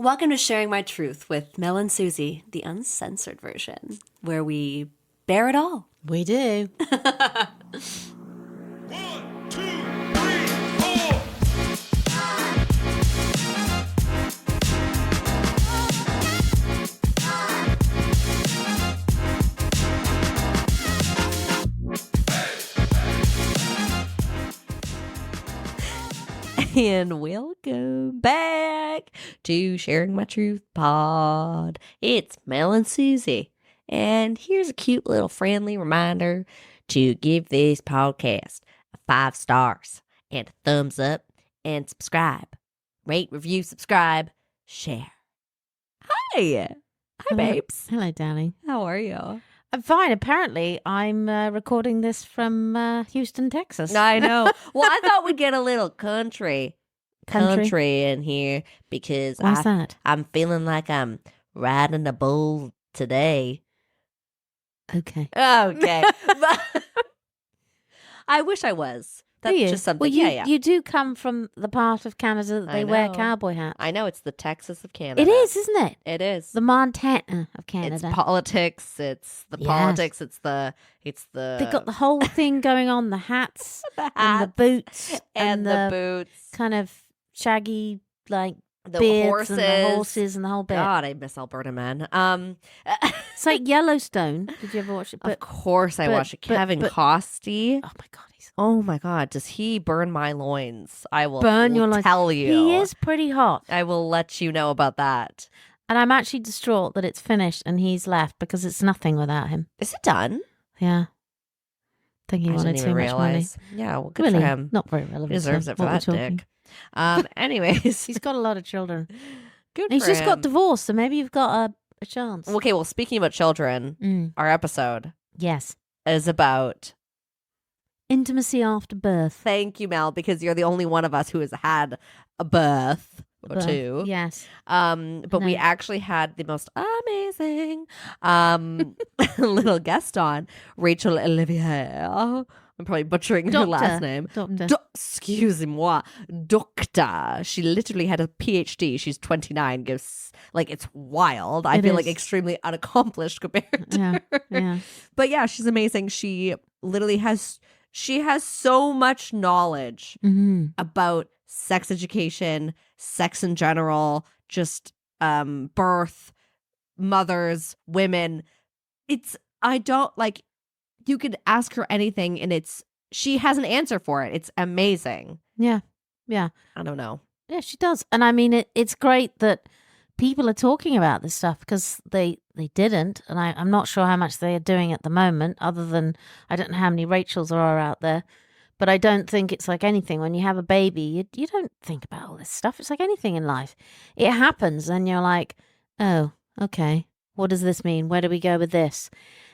Welcome to Sharing My Truth with Mel and Suzie, the uncensored version, where we bear it all. We do. 1, 2, 3, 4. And welcome back to Sharing My Truth pod. It's Mel and Suzie. And here's a cute little friendly reminder to give this podcast 5 stars and a thumbs up and subscribe. Rate, review, subscribe, share. Hi. Hi, babes. Hello, darling. How are you? I'm fine. Apparently, I'm recording this from Houston, Texas. I know. Well, I thought we'd get a little country in here because Why's that? I'm feeling like I'm riding a bull today. Okay. Okay. But I wish I was. That's just something. Well, you do come from the part of Canada that they wear cowboy hats. I know. It's the Texas of Canada. It is, isn't it? It is. The Montana of Canada. It's politics. It's the politics. It's the. They got the whole thing going on. The hats, and the boots, and the boots, kind of shaggy, like the beards and the horses and the whole bit. God, I miss Alberta, man. It's like Yellowstone. Did you ever watch it? Of course, I watched it. Kevin Costner. Oh my God. Oh my God, does he burn my loins? I will burn your loins. Tell you. He is pretty hot. I will let you know about that. And I'm actually distraught that it's finished and he's left because it's nothing without him. Is it done? Yeah. I think he I wanted didn't too even much money. realize. Yeah, well, good Really, for him. not very relevant. He deserves it for that dick. Anyways. He's got a lot of children. Good He's for just him. got divorced, so maybe you've got a chance. Okay, well, speaking about children, our episode Yes. is about... Intimacy after birth. Thank you, Mel, because you're the only one of us who has had a birth or two. Yes. But we actually had the most amazing little guest on, Rachel Ollivier. I'm probably butchering her last name. Excuse-moi. Doctor. She literally had a PhD. She's 29. It's wild. I feel like extremely unaccomplished compared to her. Yeah. But yeah, she's amazing. She literally has so much knowledge about sex education, sex in general, just birth, mothers, women. You could ask her anything and she has an answer for it. It's amazing. Yeah. Yeah. I don't know. Yeah, she does. And I mean, it's great that people are talking about this stuff because they didn't. And I'm not sure how much they are doing at the moment, other than I don't know how many Rachels there are out there. But I don't think it's like anything. When you have a baby, you don't think about all this stuff. It's like anything in life. It happens and you're like, oh, okay. What does this mean? Where do we go with this?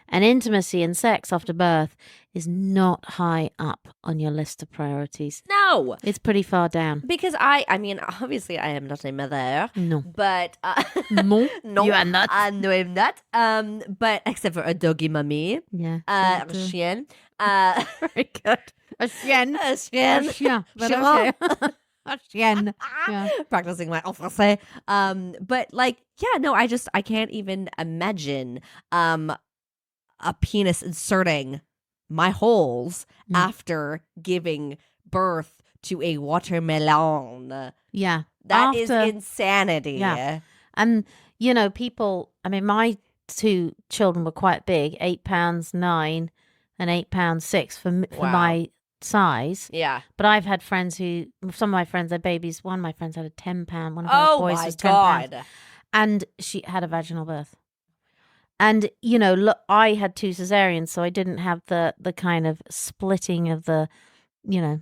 And intimacy and sex after birth is not high up on your list of priorities. No. It's pretty far down. Because I mean, obviously I am not a mother. No. But... No, no, you are not. No, I'm not. But except for a doggy mummy. Yeah. A chien. Very good. A chien. A chien. Yeah. But okay. A chien. Yeah. Practicing my français. But I can't even imagine a penis inserting my holes after giving birth to a watermelon. Yeah. That is insanity. Yeah. And, people, I mean, my 2 children were quite big, 8 pounds 9 and 8 pounds 6 for my size. Yeah. But I've had friends some of my friends, their babies, one of my friends had a 10 pound, one of my boys was 10 pounds. And she had a vaginal birth. And, look, I had 2 cesareans, so I didn't have the kind of splitting of the hoo-ha.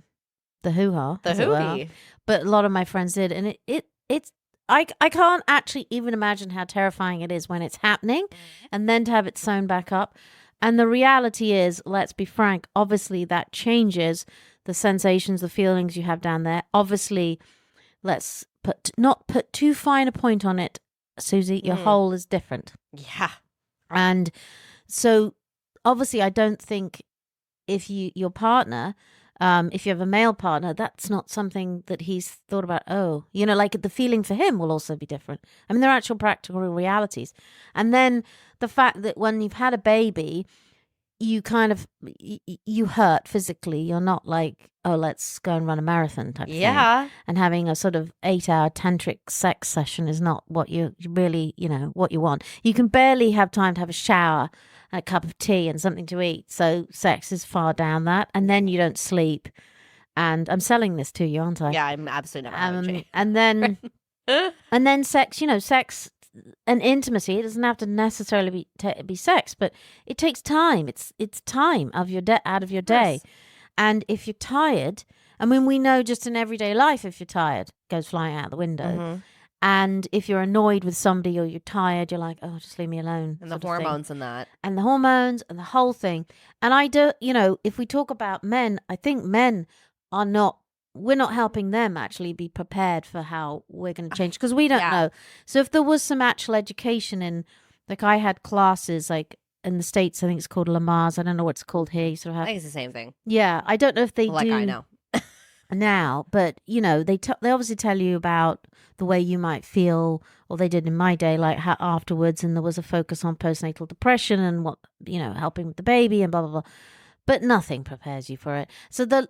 The hoo-hee. But a lot of my friends did. And it's I can't actually even imagine how terrifying it is when it's happening and then to have it sewn back up. And the reality is, let's be frank, obviously that changes the sensations, the feelings you have down there. Obviously, let's not put too fine a point on it, Suzie. Your hole is different. Yeah. And so obviously I don't think if your partner If you have a male partner, that's not something that he's thought about. Oh, like the feeling for him will also be different. I mean, there are actual practical realities. And then the fact that when you've had a baby, you kind of you hurt physically. You're not like, oh, let's go and run a marathon type thing. Yeah. And having a sort of 8-hour tantric sex session is not what you really, what you want. You can barely have time to have a shower, a cup of tea, and something to eat. So sex is far down that, and then you don't sleep. And I'm selling this to you, aren't I? Yeah, I'm absolutely not allergy. And then sex. Sex and intimacy. It doesn't have to necessarily be sex, but it takes time. It's time of your out of your day. Yes. And if you're tired, I mean, we know just in everyday life, if you're tired, it goes flying out the window. Mm-hmm. And if you're annoyed with somebody or you're tired, you're like, oh, just leave me alone. And the hormones and that. And the hormones and the whole thing. And I do, if we talk about men, I think men we're not helping them actually be prepared for how we're going to change because we don't know. So if there was some actual education in, like I had classes like in the States, I think it's called Lamaze. I don't know what it's called here. You sort of have, I think it's the same thing. Yeah. I don't know if they Like do I know. now, but they obviously tell you about the way you might feel, or they did in my day, like how afterwards, and there was a focus on postnatal depression and what, helping with the baby and blah, blah, blah. But nothing prepares you for it. So the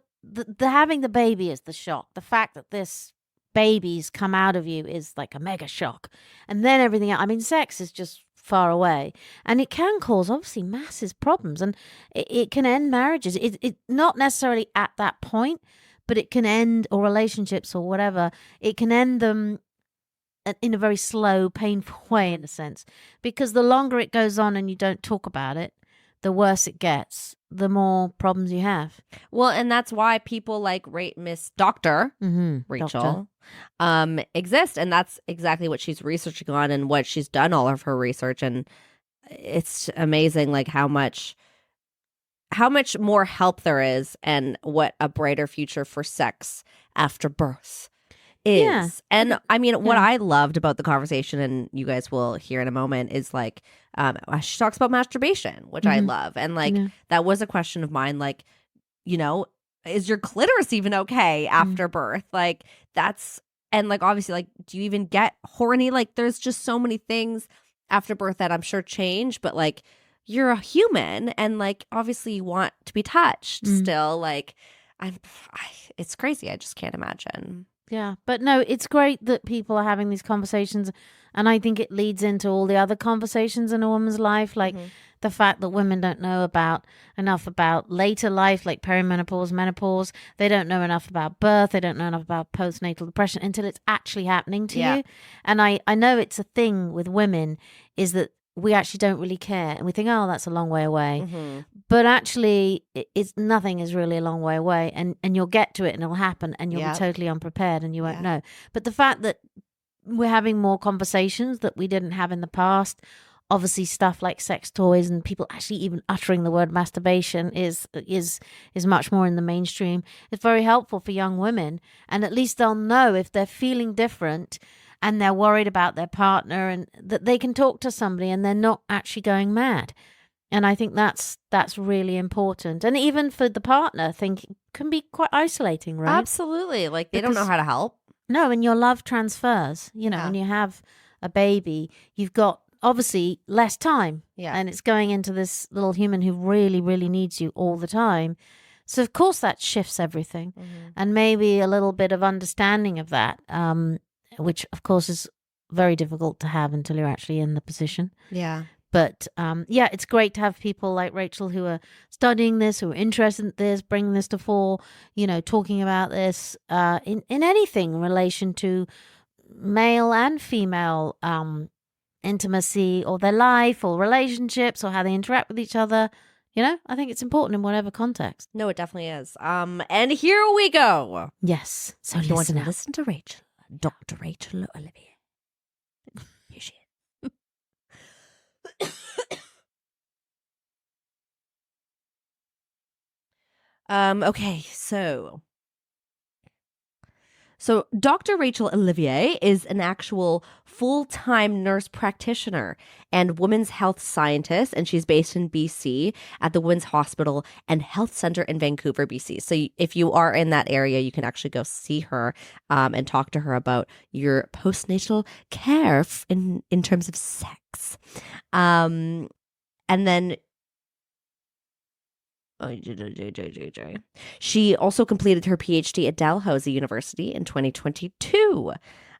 having the baby is the shock. The fact that this baby's come out of you is like a mega shock. And then everything else, I mean, sex is just far away. And it can cause, obviously, massive problems. And it can end marriages. It not necessarily at that point, but it can end, or relationships or whatever. It can end them in a very slow, painful way, in a sense. Because the longer it goes on and you don't talk about it, the worse it gets, the more problems you have. Well, and that's why people like Miss Dr. Rachel exist. And that's exactly what she's researching on and what she's done all of her research. And it's amazing like how much more help there is and what a brighter future for sex after birth is. Yeah. And I mean, what I loved about the conversation, and you guys will hear in a moment, is like she talks about masturbation, which I love. And like that was a question of mine, like, is your clitoris even okay after birth? Like that's, and like obviously, like, do you even get horny? Like there's just so many things after birth that I'm sure change, but like you're a human and like obviously you want to be touched still. Like it's crazy. I just can't imagine. Yeah, but no, it's great that people are having these conversations, and I think it leads into all the other conversations in a woman's life, like the fact that women don't know enough about later life, like perimenopause, menopause. They don't know enough about birth. They don't know enough about postnatal depression until it's actually happening to you. And I know it's a thing with women is that we actually don't really care, and we think, oh, that's a long way away. But actually, nothing is really a long way away, and you'll get to it, and it'll happen, and you'll be totally unprepared, and you won't know. But the fact that we're having more conversations that we didn't have in the past, obviously stuff like sex toys and people actually even uttering the word masturbation is much more in the mainstream. It's very helpful for young women, and at least they'll know if they're feeling different and they're worried about their partner, and that they can talk to somebody and they're not actually going mad. And I think that's really important. And even for the partner, I think it can be quite isolating, right? Absolutely. Like they don't know how to help. No, and your love transfers. When you have a baby, you've got obviously less time. Yeah. And it's going into this little human who really, really needs you all the time. So, of course, that shifts everything. And maybe a little bit of understanding of that, which, of course, is very difficult to have until you're actually in the position. Yeah. But, it's great to have people like Rachel who are studying this, who are interested in this, bringing this to fore, talking about this in anything in relation to male and female intimacy or their life or relationships or how they interact with each other. I think it's important in whatever context. No, it definitely is. And here we go. Yes. So you want to up. listen to Rachel, Dr. Rachel Ollivier. Here she is. Okay, so So, Dr. Rachel Ollivier is an actual full-time nurse practitioner and women's health scientist, and she's based in BC at the Women's Hospital and Health Center in Vancouver, BC. So, if you are in that area, you can actually go see her and talk to her about your postnatal care in terms of sex. And then she also completed her PhD at Dalhousie University in 2022.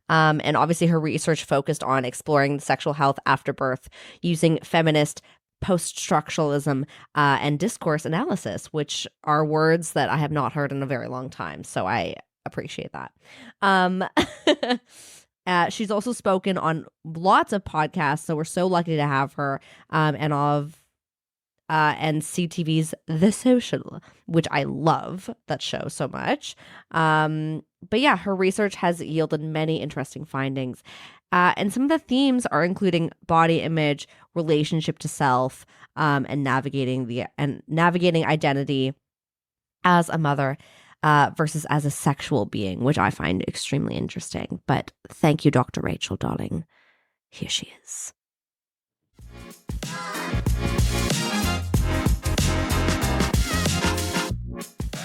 And obviously, her research focused on exploring the sexual health after birth using feminist post-structuralism and discourse analysis, which are words that I have not heard in a very long time. So I appreciate that. She's also spoken on lots of podcasts, so we're so lucky to have her and CTV's The Social, which I love that show so much. But yeah, her research has yielded many interesting findings. And some of the themes are including body image, relationship to self, and navigating identity as a mother versus as a sexual being, which I find extremely interesting. But thank you, Dr. Rachel, darling. Here she is.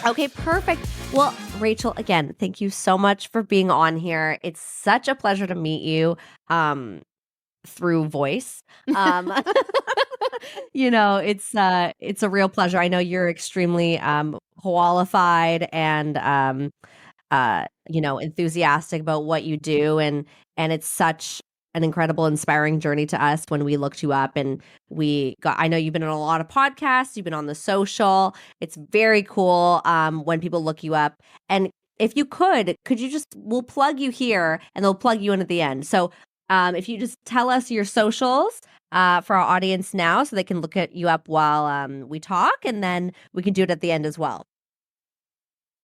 Okay, perfect. Well, Rachel, again, thank you so much for being on here. It's such a pleasure to meet you through voice. It's a real pleasure. I know you're extremely qualified and enthusiastic about what you do, and it's such an incredible, inspiring journey to us when we looked you up, and I know you've been on a lot of podcasts, you've been on The Social. It's very cool when people look you up. And if you could you we'll plug you here and they'll plug you in at the end. So if you just tell us your socials for our audience now so they can look at you up while we talk, and then we can do it at the end as well.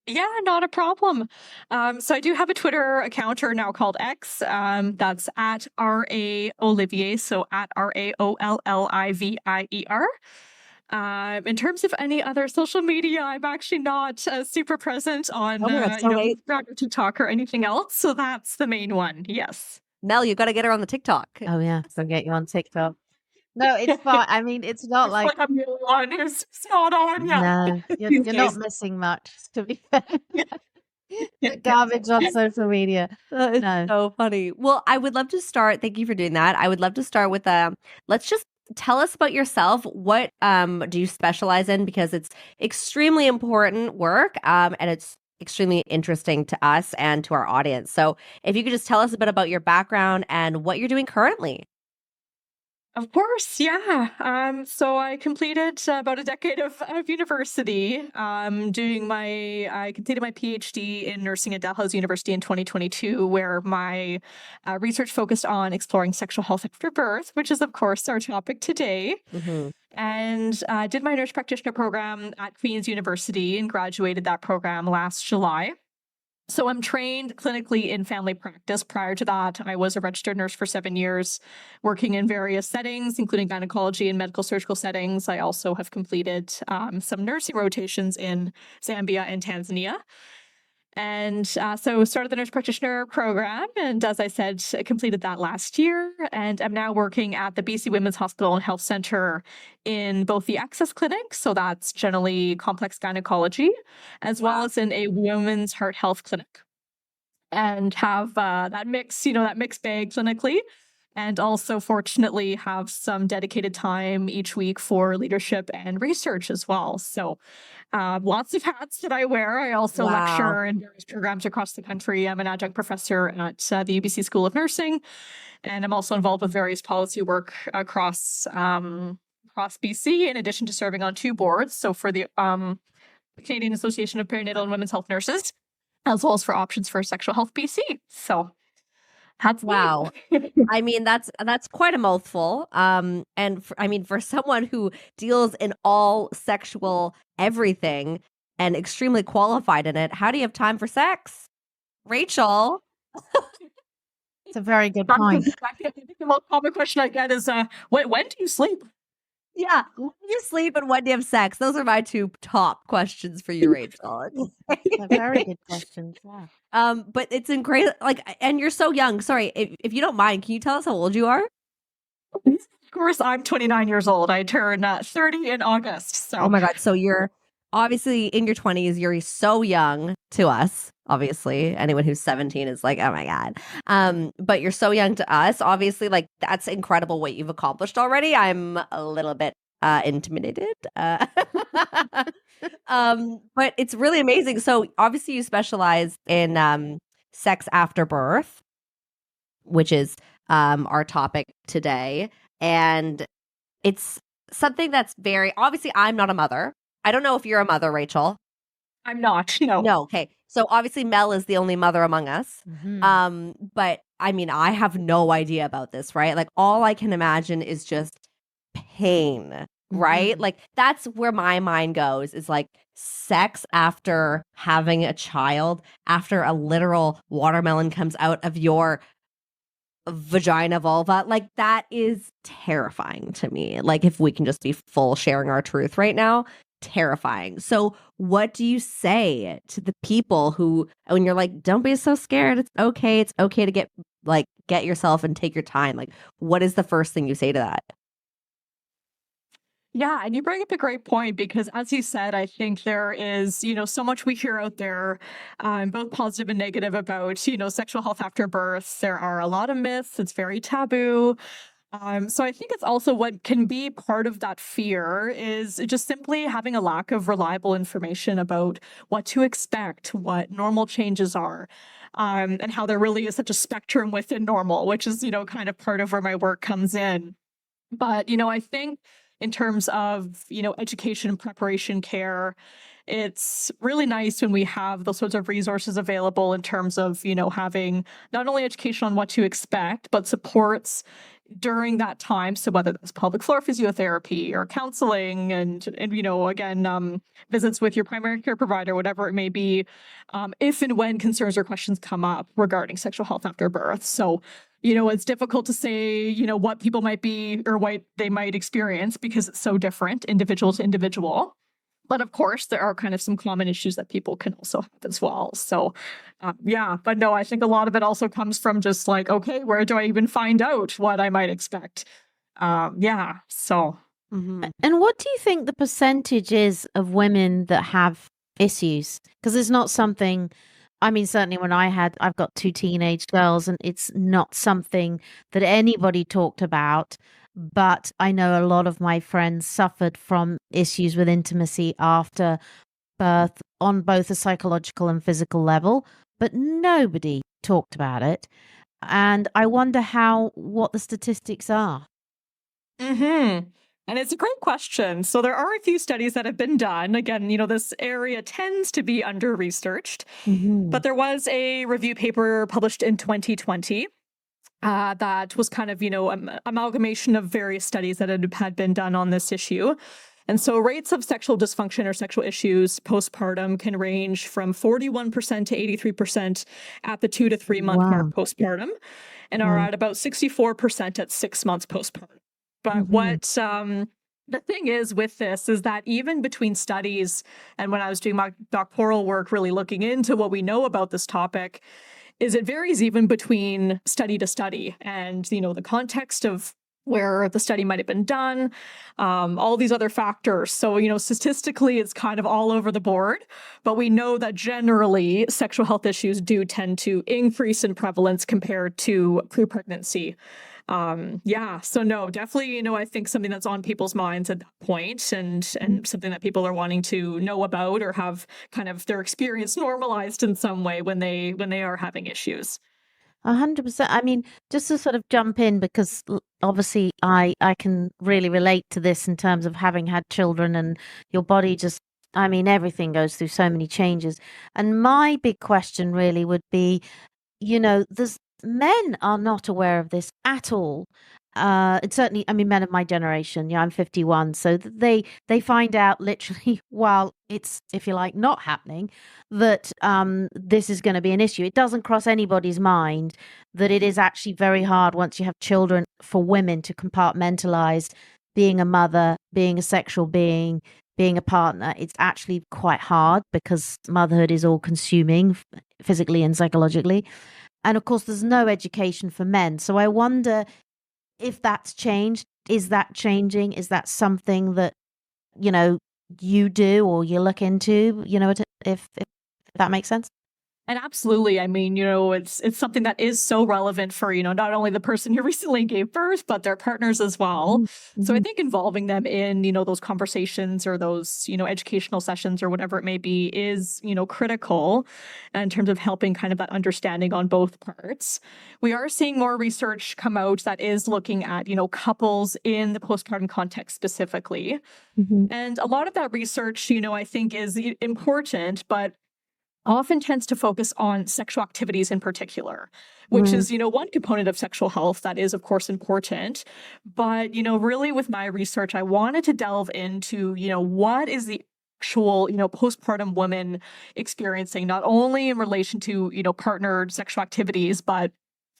Yeah, not a problem. So I do have a Twitter account, or now called X. That's at R.A. Ollivier, so at RAOLLIVIER. In terms of any other social media, I'm actually not super present on Instagram or TikTok or anything else. So that's the main one. Yes. Mel, you got to get her on the TikTok. Oh yeah, so get you on TikTok. No, it's fine. I mean, it's not like I'm the only one who's not on yet. No, you're not missing much, to be fair. Garbage on social media. That is so funny. Well, I would love to start. Thank you for doing that. I would love to start with let's just tell us about yourself. What do you specialize in? Because it's extremely important work, and it's extremely interesting to us and to our audience. So if you could just tell us a bit about your background and what you're doing currently. Of course, yeah. So I completed about a decade of university. I completed my PhD in nursing at Dalhousie University in 2022, where my research focused on exploring sexual health after birth, which is, of course, our topic today. Mm-hmm. And I did my nurse practitioner program at Queen's University and graduated that program last July. So I'm trained clinically in family practice. Prior to that, I was a registered nurse for 7 years, working in various settings, including gynecology and medical surgical settings. I also have completed some nursing rotations in Zambia and Tanzania. And so started the nurse practitioner program. And as I said, completed that last year. And I'm now working at the BC Women's Hospital and Health Center in both the Access Clinic, so that's generally complex gynecology, as well as in a women's heart health clinic. And have that mixed bag clinically. And also, fortunately, have some dedicated time each week for leadership and research as well. So lots of hats that I wear. I also lecture in various programs across the country. I'm an adjunct professor at the UBC School of Nursing. And I'm also involved with various policy work across BC, in addition to serving on 2 boards. So for the Canadian Association of Perinatal and Women's Health Nurses, as well as for Options for Sexual Health BC. So that's wow. I mean, that's quite a mouthful. For someone who deals in all sexual everything and extremely qualified in it, how do you have time for sex? Rachel. It's a very good point. I think the most common question I get is, when do you sleep? Yeah. When do you sleep and when do you have sex? Those are my two top questions for you, Rachel. They're very good questions. Yeah. But it's incredible. Like, and you're so young. Sorry, if you don't mind, can you tell us how old you are? Of course, I'm 29 years old. I turn 30 in August. So, Oh my God. So you're obviously in your 20s. You're so young to us. Obviously, anyone who's 17 is like, oh my God. But you're so young to us. Obviously, like that's incredible what you've accomplished already. I'm a little bit intimidated. But it's really amazing. So obviously you specialize in sex after birth, which is our topic today. And it's something that's very obviously I'm not a mother. I don't know if you're a mother, Rachel. I'm not. No. No, okay. So obviously Mel is the only mother among us. But I mean, I have no idea about this, right? Like all I can imagine is just pain, right? Like that's where my mind goes is like sex after having a child, after a literal watermelon comes out of your vagina vulva, like that is terrifying to me. Like if we can just be full sharing our truth right now, terrifying. So what do you say to the people who when you're like, don't be so scared, it's okay to get yourself and take your time, like what is the first thing you say to that? Yeah, and you bring up a great point because, as you said, I think there is, so much we hear out there, both positive and negative about, sexual health after birth. There are a lot of myths. It's very taboo. So I think it's also what can be part of that fear is just simply having a lack of reliable information about what to expect, what normal changes are, and how there really is such a spectrum within normal, which is, kind of part of where my work comes in. But, I think in terms of, education, preparation, care, it's really nice when we have those sorts of resources available in terms of, having not only education on what to expect, but supports during that time. So whether that's pelvic floor physiotherapy or counseling and again, visits with your primary care provider, whatever it may be, if and when concerns or questions come up regarding sexual health after birth. So, it's difficult to say, what people might be or what they might experience because it's so different, individual to individual. But of course, there are kind of some common issues that people can also have as well. So, yeah, but no, I think a lot of it also comes from just like, okay, where do I even find out what I might expect? Yeah, so. Mhm. And what do you think the percentage is of women that have issues? Because it's not something, I mean, certainly when I've got two teenage girls, and it's not something that anybody talked about. But I know a lot of my friends suffered from issues with intimacy after birth on both a psychological and physical level, but nobody talked about it. And I wonder what the statistics are. Mm-hmm. And it's a great question. So there are a few studies that have been done. Again, this area tends to be under-researched. But there was a review paper published in 2020 that was kind of, amalgamation of various studies that had been done on this issue. And so rates of sexual dysfunction or sexual issues postpartum can range from 41% to 83% at the 2 to 3 month mark postpartum, and are at about 64% at 6 months postpartum. But what the thing is with this is that even between studies, and when I was doing my doctoral work, really looking into what we know about this topic, is it varies even between study to study and, the context of where the study might have been done, all these other factors. So, statistically, it's kind of all over the board, but we know that generally sexual health issues do tend to increase in prevalence compared to pre-pregnancy. Yeah, so no, definitely, I think something that's on people's minds at that point and something that people are wanting to know about or have kind of their experience normalized in some way when they are having issues. 100%. I mean, just to sort of jump in, because obviously I can really relate to this in terms of having had children, and your body just, I mean, everything goes through so many changes. And my big question really would be, there's men are not aware of this at all. It's certainly, I mean, men of my generation. Yeah, I'm 51, so they find out literally while it's, if you like, not happening, that this is going to be an issue. It doesn't cross anybody's mind that it is actually very hard once you have children for women to compartmentalize being a mother, being a sexual being, being a partner, it's actually quite hard because motherhood is all consuming physically and psychologically. And of course, there's no education for men. So I wonder if that's changed. Is that changing? Is that something that, you do or you look into, if that makes sense? And absolutely, I mean, it's something that is so relevant for, not only the person who recently gave birth, but their partners as well. Mm-hmm. So I think involving them in, those conversations or those, educational sessions or whatever it may be is, critical in terms of helping kind of that understanding on both parts. We are seeing more research come out that is looking at, couples in the postpartum context specifically. Mm-hmm. And a lot of that research, I think is important, but often tends to focus on sexual activities in particular, which is, one component of sexual health that is, of course, important. But, really with my research, I wanted to delve into, what is the actual, postpartum woman experiencing, not only in relation to, partnered sexual activities, but,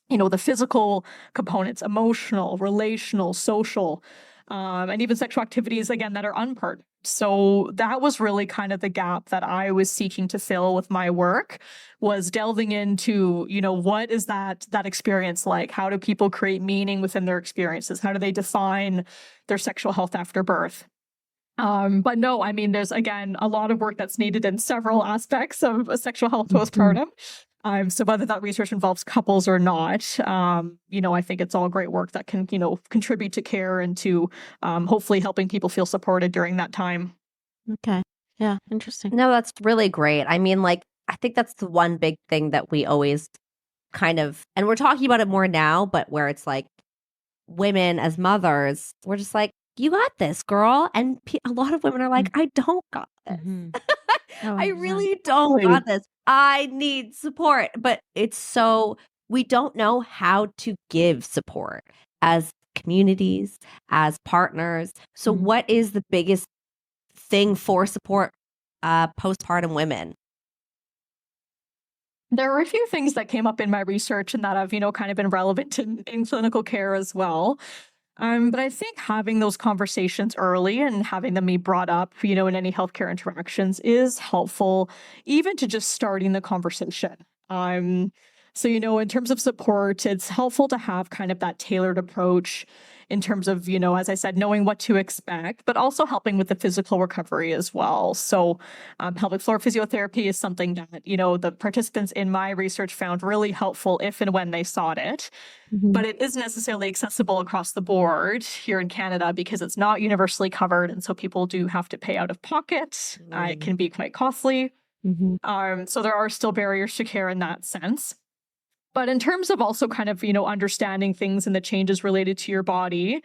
the physical components, emotional, relational, social, and even sexual activities, again, that are unpartnered. So that was really kind of the gap that I was seeking to fill with my work, was delving into, what is that experience like? How do people create meaning within their experiences? How do they define their sexual health after birth? But no, I mean, there's, again, a lot of work that's needed in several aspects of sexual health postpartum. So whether that research involves couples or not, I think it's all great work that can, contribute to care and to hopefully helping people feel supported during that time. Okay. Yeah. Interesting. No, that's really great. I mean, I think that's the one big thing that we always kind of, and we're talking about it more now, but where it's like women as mothers, we're just like, you got this, girl. And a lot of women are like, I don't got this. Mm-hmm. I really don't got this. I need support. But it's so, we don't know how to give support as communities, as partners. So what is the biggest thing for support postpartum women? There were a few things that came up in my research and that have, kind of been relevant in clinical care as well. But I think having those conversations early and having them be brought up, in any healthcare interactions is helpful, even to just starting the conversation. So, in terms of support, it's helpful to have kind of that tailored approach in terms of, as I said, knowing what to expect, but also helping with the physical recovery as well. So pelvic floor physiotherapy is something that, the participants in my research found really helpful if and when they sought it. But it isn't necessarily accessible across the board here in Canada because it's not universally covered. And so people do have to pay out of pocket. It can be quite costly. So there are still barriers to care in that sense. But in terms of also kind of, understanding things and the changes related to your body,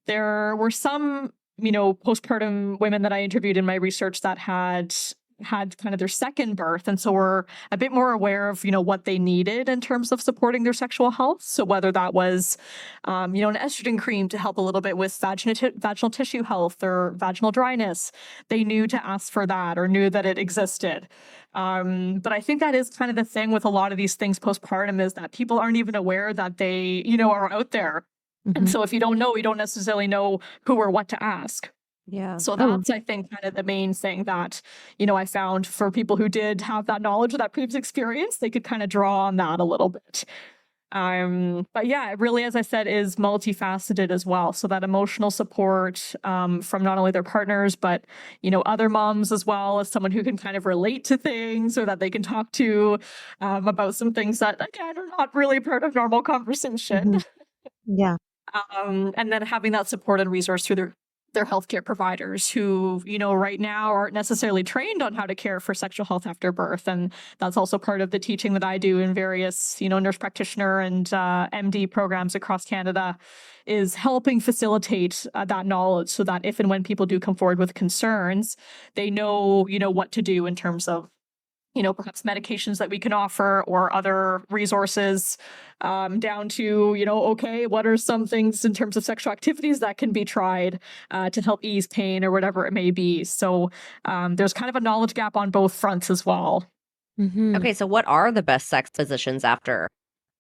there were some, postpartum women that I interviewed in my research that had kind of their second birth. And so were a bit more aware of, what they needed in terms of supporting their sexual health. So whether that was, an estrogen cream to help a little bit with vaginal tissue health or vaginal dryness, they knew to ask for that or knew that it existed. But I think that is kind of the thing with a lot of these things postpartum is that people aren't even aware that they, are out there. And so if you don't know, you don't necessarily know who or what to ask. Yeah. So that's, I think, kind of the main thing that, I found for people who did have that knowledge of that previous experience, they could kind of draw on that a little bit. But yeah, it really, as I said, is multifaceted as well. So that emotional support from not only their partners, but, other moms as well as someone who can kind of relate to things or that they can talk to about some things that, again, are not really part of normal conversation. Yeah. And then having that support and resource through their healthcare providers who, right now aren't necessarily trained on how to care for sexual health after birth. And that's also part of the teaching that I do in various, nurse practitioner and MD programs across Canada is helping facilitate that knowledge so that if and when people do come forward with concerns, they know, what to do in terms of, perhaps medications that we can offer or other resources down to, okay, what are some things in terms of sexual activities that can be tried to help ease pain or whatever it may be. So there's kind of a knowledge gap on both fronts as well. Okay, so what are the best sex positions after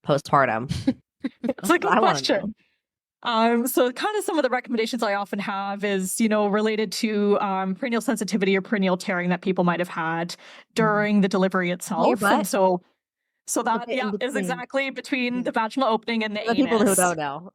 postpartum? It's a good question. So kind of some of the recommendations I often have is, related to perineal sensitivity or perineal tearing that people might have had during the delivery itself. butt? And so that, Okay, in is between. exactly between the vaginal opening and the The people who anus. don't know.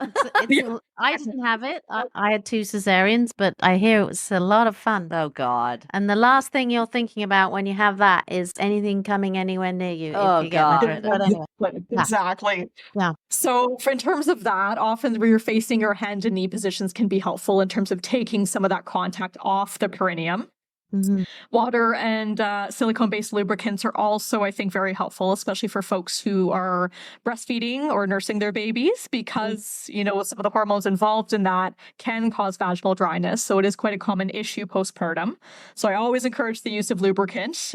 I didn't have it. I had 2 cesareans, but I hear it was a lot of fun. Oh God. And the last thing you're thinking about when you have that is anything coming anywhere near you Oh, if you get God. madrid. But anyway, Yeah. Exactly. Yeah. So in terms of that, often where you're facing your hand and knee positions can be helpful in terms of taking some of that contact off the perineum. Mhm. Water and silicone-based lubricants are also, I think, very helpful, especially for folks who are breastfeeding or nursing their babies, because, some of the hormones involved in that can cause vaginal dryness. So it is quite a common issue postpartum. So I always encourage the use of lubricant,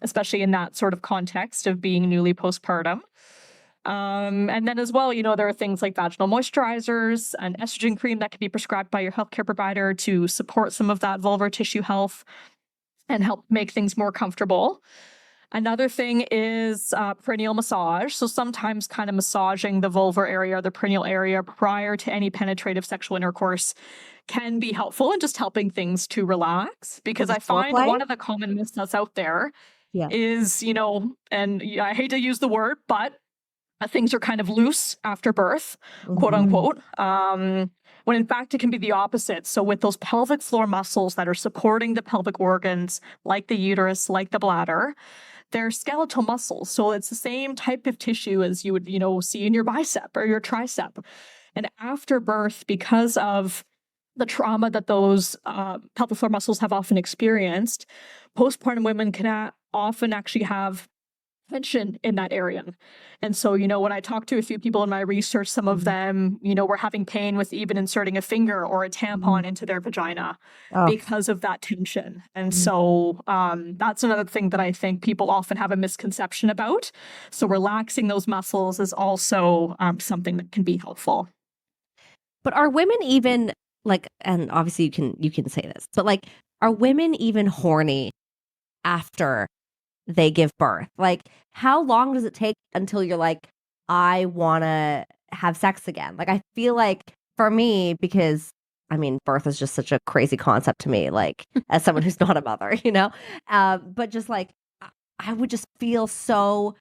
especially in that sort of context of being newly postpartum. And then as well, there are things like vaginal moisturizers and estrogen cream that can be prescribed by your healthcare provider to support some of that vulvar tissue health and help make things more comfortable. Another thing is perineal massage. So sometimes kind of massaging the vulvar area or the perineal area prior to any penetrative sexual intercourse can be helpful in just helping things to relax. Because I find foreplay? one of the common myths that's out there Yeah. is, and I hate to use the word, but things are kind of loose after birth, quote unquote, when in fact it can be the opposite. So with those pelvic floor muscles that are supporting the pelvic organs, like the uterus, like the bladder, they're skeletal muscles. So it's the same type of tissue as you would, see in your bicep or your tricep. And after birth, because of the trauma that those pelvic floor muscles have often experienced, postpartum women can often actually have tension in that area. And so, when I talked to a few people in my research, some of them, were having pain with even inserting a finger or a tampon into their vagina because of that tension. And so that's another thing that I think people often have a misconception about. So relaxing those muscles is also something that can be helpful. But are women even and obviously you can say this, but are women even horny after they give birth? How long does it take until you're like, I want to have sex again? I feel like for me, because birth is just such a crazy concept to me, as someone who's not a mother, but just I would just feel so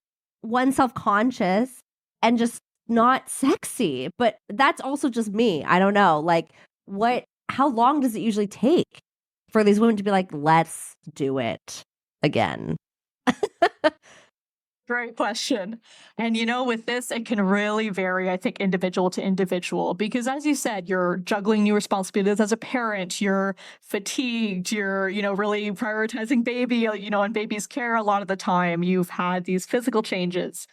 self-conscious and just not sexy. But that's also just me. I don't know. How long does it usually take for these women to be like, let's do it again? Great question. And with this, it can really vary, I think, individual to individual, because as you said, you're juggling new responsibilities as a parent, you're fatigued, you're, really prioritizing baby, and baby's care a lot of the time. You've had these physical changes,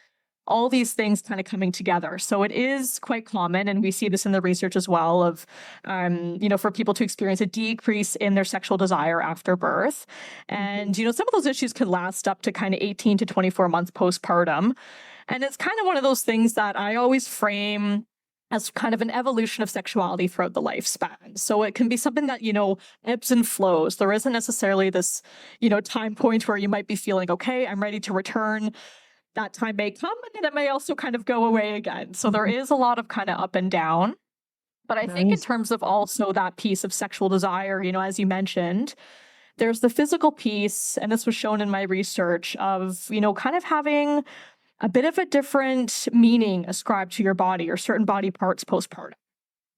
all these things kind of coming together. So it is quite common, and we see this in the research as well, of, for people to experience a decrease in their sexual desire after birth. And, some of those issues can last up to kind of 18 to 24 months postpartum. And it's kind of one of those things that I always frame as kind of an evolution of sexuality throughout the lifespan. So it can be something that, ebbs and flows. There isn't necessarily this, time point where you might be feeling, okay, I'm ready to return. That time may come, and then it may also kind of go away again. So there is a lot of kind of up and down. But I think in terms of also that piece of sexual desire, as you mentioned, there's the physical piece, and this was shown in my research, of, kind of having a bit of a different meaning ascribed to your body or certain body parts postpartum.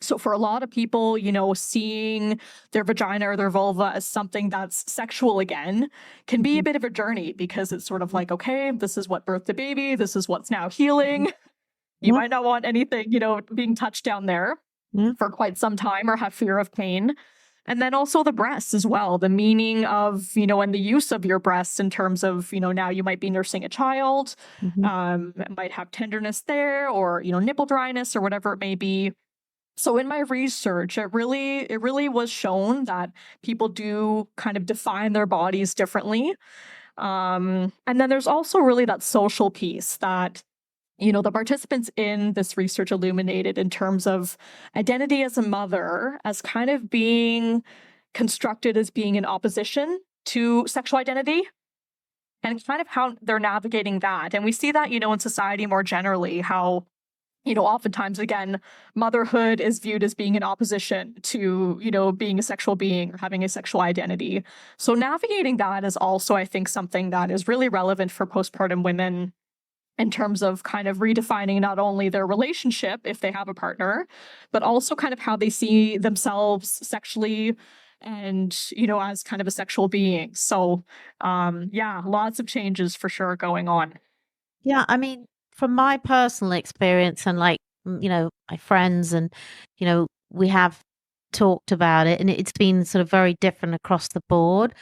So for a lot of people, seeing their vagina or their vulva as something that's sexual again can be a bit of a journey, because it's sort of like, okay, this is what birthed a baby. This is what's now healing. You might not want anything, being touched down there for quite some time or have fear of pain. And then also the breasts as well, the meaning of, and the use of your breasts in terms of, now you might be nursing a child, might have tenderness there, or, nipple dryness or whatever it may be. So in my research, it really was shown that people do kind of define their bodies differently. And then there's also really that social piece that, the participants in this research illuminated in terms of identity as a mother as kind of being constructed as being in opposition to sexual identity, and kind of how they're navigating that. And we see that, in society more generally, how oftentimes, again, motherhood is viewed as being in opposition to, being a sexual being or having a sexual identity. So navigating that is also, I think, something that is really relevant for postpartum women in terms of kind of redefining not only their relationship, if they have a partner, but also kind of how they see themselves sexually and, as kind of a sexual being. So, yeah, lots of changes for sure going on. Yeah, I mean, from my personal experience and like, my friends and, we have talked about it and it's been sort of very different across the board.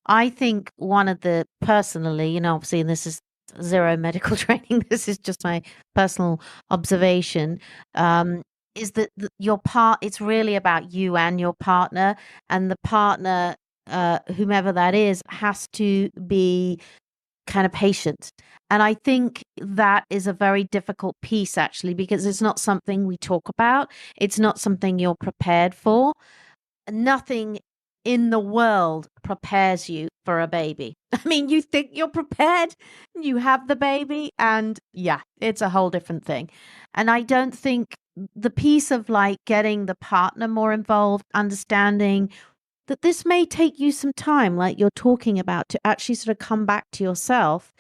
I think one of the personally, obviously, and this is zero medical training, this is just my personal observation, is that it's really about you and your partner, and the partner, whomever that is, has to be kind of patient. And I think that is a very difficult piece, actually, because it's not something we talk about. It's not something you're prepared for. Nothing in the world prepares you for a baby. I mean, you think you're prepared, you have the baby, and yeah, it's a whole different thing. And I don't think the piece of like getting the partner more involved, understanding that this may take you some time, like you're talking about, to actually sort of come back to yourself,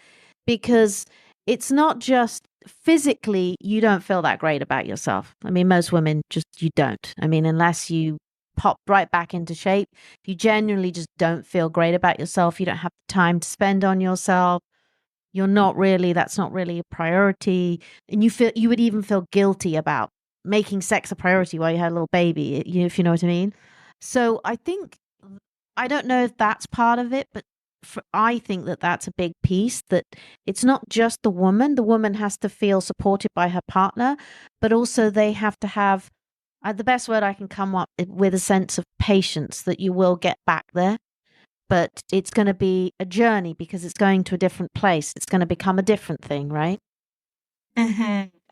because it's not just physically you don't feel that great about yourself. I mean, most women just, you don't. I mean, unless you pop right back into shape, you genuinely just don't feel great about yourself. You don't have the time to spend on yourself. That's not really a priority. And you would even feel guilty about making sex a priority while you had a little baby, if you know what I mean. So I don't know if that's part of it, but I think that that's a big piece, that it's not just the woman. The woman has to feel supported by her partner, but also they have to have, the best word I can come up with, a sense of patience that you will get back there. But it's going to be a journey because it's going to a different place. It's going to become a different thing, right?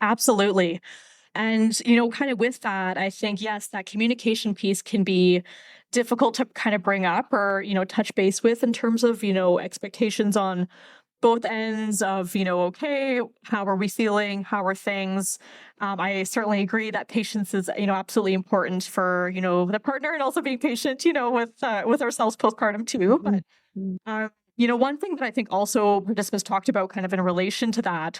Absolutely. And, kind of with that, I think, yes, that communication piece can be difficult to kind of bring up or, touch base with in terms of, expectations on both ends of, okay, how are we feeling? How are things? I certainly agree that patience is, absolutely important for, the partner, and also being patient, with ourselves postpartum too. But, one thing that I think also participants talked about kind of in relation to that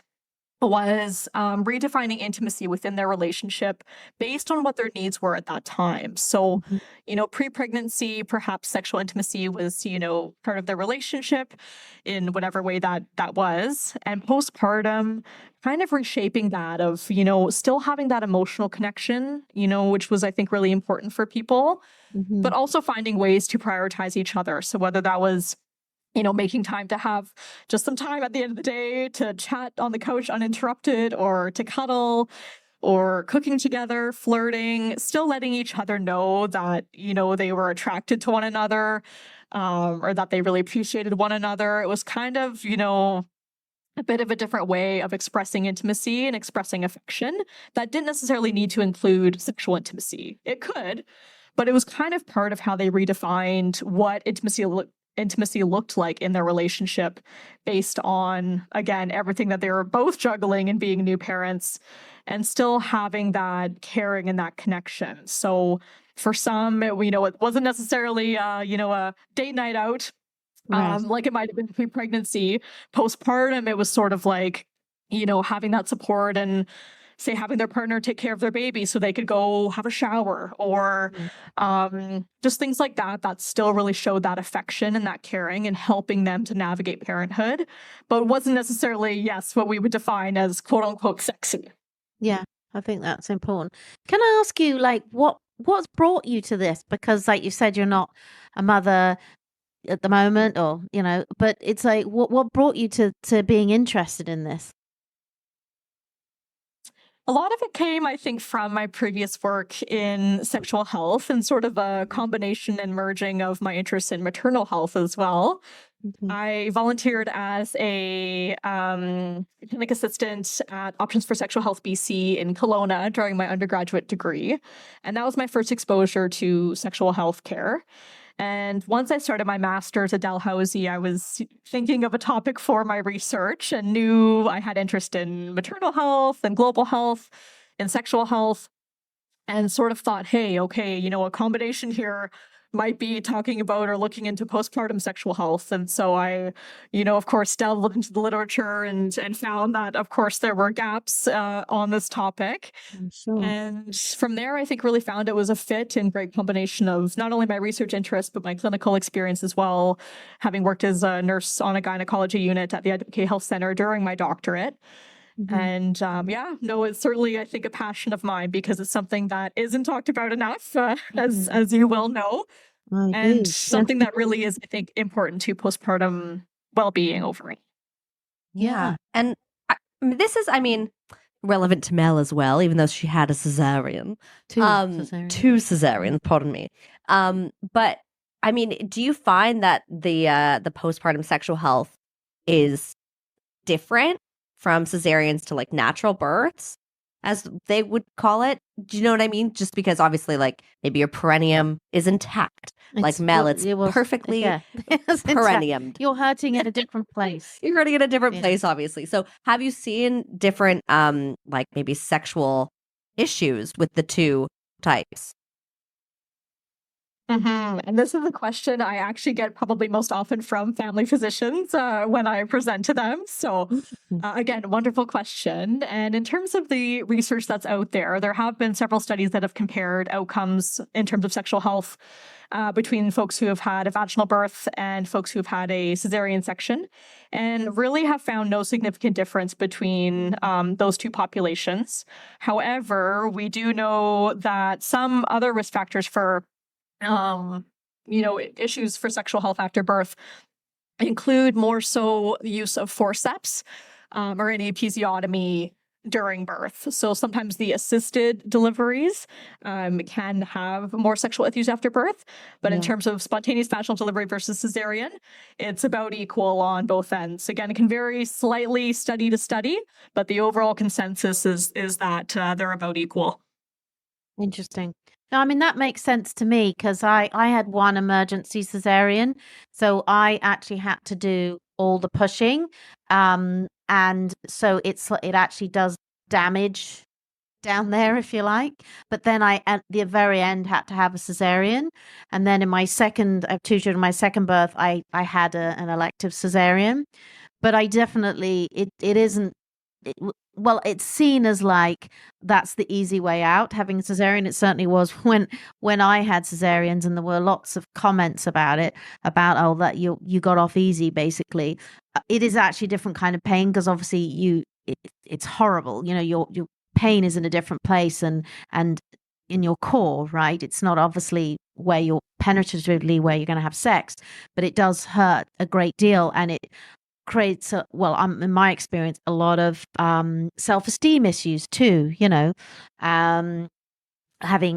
was redefining intimacy within their relationship based on what their needs were at that time. So, pre-pregnancy, perhaps sexual intimacy was, part of their relationship in whatever way that was. And postpartum, kind of reshaping that of, still having that emotional connection, which was, I think, really important for people, but also finding ways to prioritize each other. So whether that was making time to have just some time at the end of the day to chat on the couch uninterrupted, or to cuddle, or cooking together, flirting, still letting each other know that, they were attracted to one another, or that they really appreciated one another. It was kind of, a bit of a different way of expressing intimacy and expressing affection that didn't necessarily need to include sexual intimacy. It could, but it was kind of part of how they redefined what intimacy looked like in their relationship, based on, again, everything that they were both juggling and being new parents and still having that caring and that connection. So for some, it wasn't necessarily, a date night out, Right. like it might have been pre-pregnancy. Postpartum, it was sort of like, having that support and, say, having their partner take care of their baby so they could go have a shower, or just things like that still really showed that affection and that caring and helping them to navigate parenthood, but wasn't necessarily, yes, what we would define as quote unquote sexy. Yeah, I think that's important. Can I ask you, like, what's brought you to this? Because, like you said, you're not a mother at the moment, or but it's like, what brought you to being interested in this? A lot of it came, I think, from my previous work in sexual health, and sort of a combination and merging of my interest in maternal health as well. I volunteered as a clinic assistant at Options for Sexual Health BC in Kelowna during my undergraduate degree. And that was my first exposure to sexual health care. And once I started my master's at Dalhousie, I was thinking of a topic for my research and knew I had interest in maternal health and global health. in sexual health, and sort of thought, hey, okay, a combination here might be talking about or looking into postpartum sexual health. And so I, of course, delved into the literature and found that, of course, there were gaps on this topic. I'm sure. And from there, I think really found it was a fit and great combination of not only my research interest, but my clinical experience as well, having worked as a nurse on a gynecology unit at the Educate Health Center during my doctorate. And it's certainly, I think, a passion of mine because it's something that isn't talked about enough, as you well know, and something that really is, I think, important to postpartum well-being overall. Yeah. And this is, relevant to Mel as well, even though she had a cesarean. Two cesareans, pardon me. But do you find that the postpartum sexual health is different from cesareans to like natural births, as they would call it? Do you know what I mean? Just because obviously, like, maybe your perineum is intact. Like Mel, it's perfectly perineum. You're hurting at a different place. You're hurting at a different place, obviously. So have you seen different, like maybe sexual issues with the two types? And this is a question I actually get probably most often from family physicians when I present to them. So again, wonderful question. And in terms of the research that's out there, there have been several studies that have compared outcomes in terms of sexual health between folks who have had a vaginal birth and folks who have had a cesarean section, and really have found no significant difference between those two populations. However, we do know that some other risk factors for issues for sexual health after birth include more so the use of forceps or any episiotomy during birth. So sometimes the assisted deliveries can have more sexual issues after birth, but in terms of spontaneous vaginal delivery versus cesarean, it's about equal on both ends. Again, it can vary slightly study to study, but the overall consensus is that they're about equal. Interesting. No, that makes sense to me because I had one emergency cesarean, so I actually had to do all the pushing, and so it actually does damage down there, if you like. But then I, at the very end, had to have a cesarean, and then I have two children. My second birth, I had an elective cesarean, but I definitely it isn't. It's seen as like that's the easy way out, having a cesarean. It certainly was when I had cesareans, and there were lots of comments about it, about that you got off easy, basically. It is actually a different kind of pain because obviously it's horrible. Your pain is in a different place and in your core, right? It's not obviously where you're penetratively where you're going to have sex, but it does hurt a great deal, and it creates in my experience, a lot of self-esteem issues too, having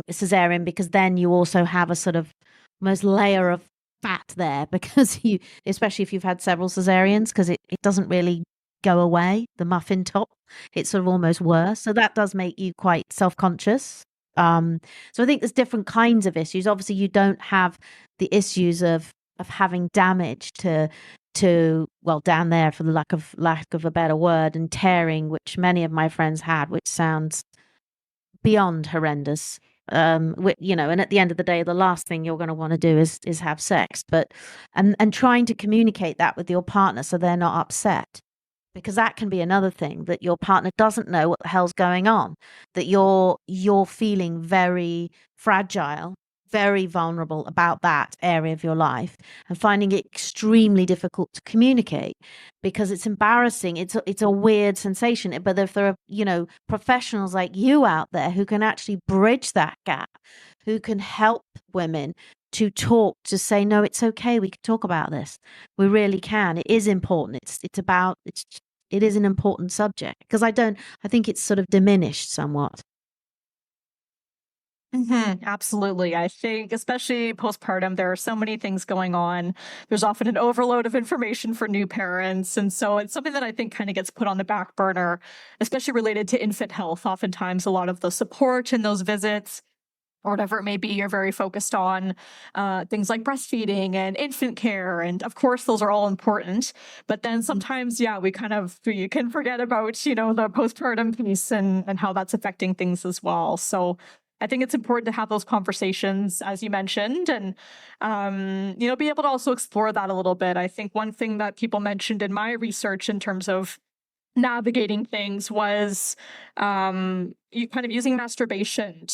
a cesarean, because then you also have a sort of almost layer of fat there because especially if you've had several cesareans, because it doesn't really go away, the muffin top. It's sort of almost worse. So that does make you quite self-conscious. So I think there's different kinds of issues. Obviously, you don't have the issues of having damage to down there, for the lack of a better word, and tearing, which many of my friends had, which sounds beyond horrendous. And at the end of the day, the last thing you're going to want to do is have sex, but and trying to communicate that with your partner so they're not upset, because that can be another thing, that your partner doesn't know what the hell's going on, that you're feeling very fragile, very vulnerable about that area of your life, and finding it extremely difficult to communicate because it's embarrassing. It's a weird sensation. But if there are, professionals like you out there who can actually bridge that gap, who can help women to talk, to say, no, it's okay, we can talk about this. We really can. It is important. It is an important subject, because I think it's sort of diminished somewhat. Absolutely. I think, especially postpartum, there are so many things going on. There's often an overload of information for new parents. And so it's something that I think kind of gets put on the back burner, especially related to infant health. Oftentimes, a lot of the support in those visits or whatever it may be, you're very focused on things like breastfeeding and infant care. And of course, those are all important. But then sometimes, yeah, you can forget about, the postpartum piece and how that's affecting things as well. So I think it's important to have those conversations, as you mentioned, and, be able to also explore that a little bit. I think one thing that people mentioned in my research in terms of navigating things was you kind of using masturbation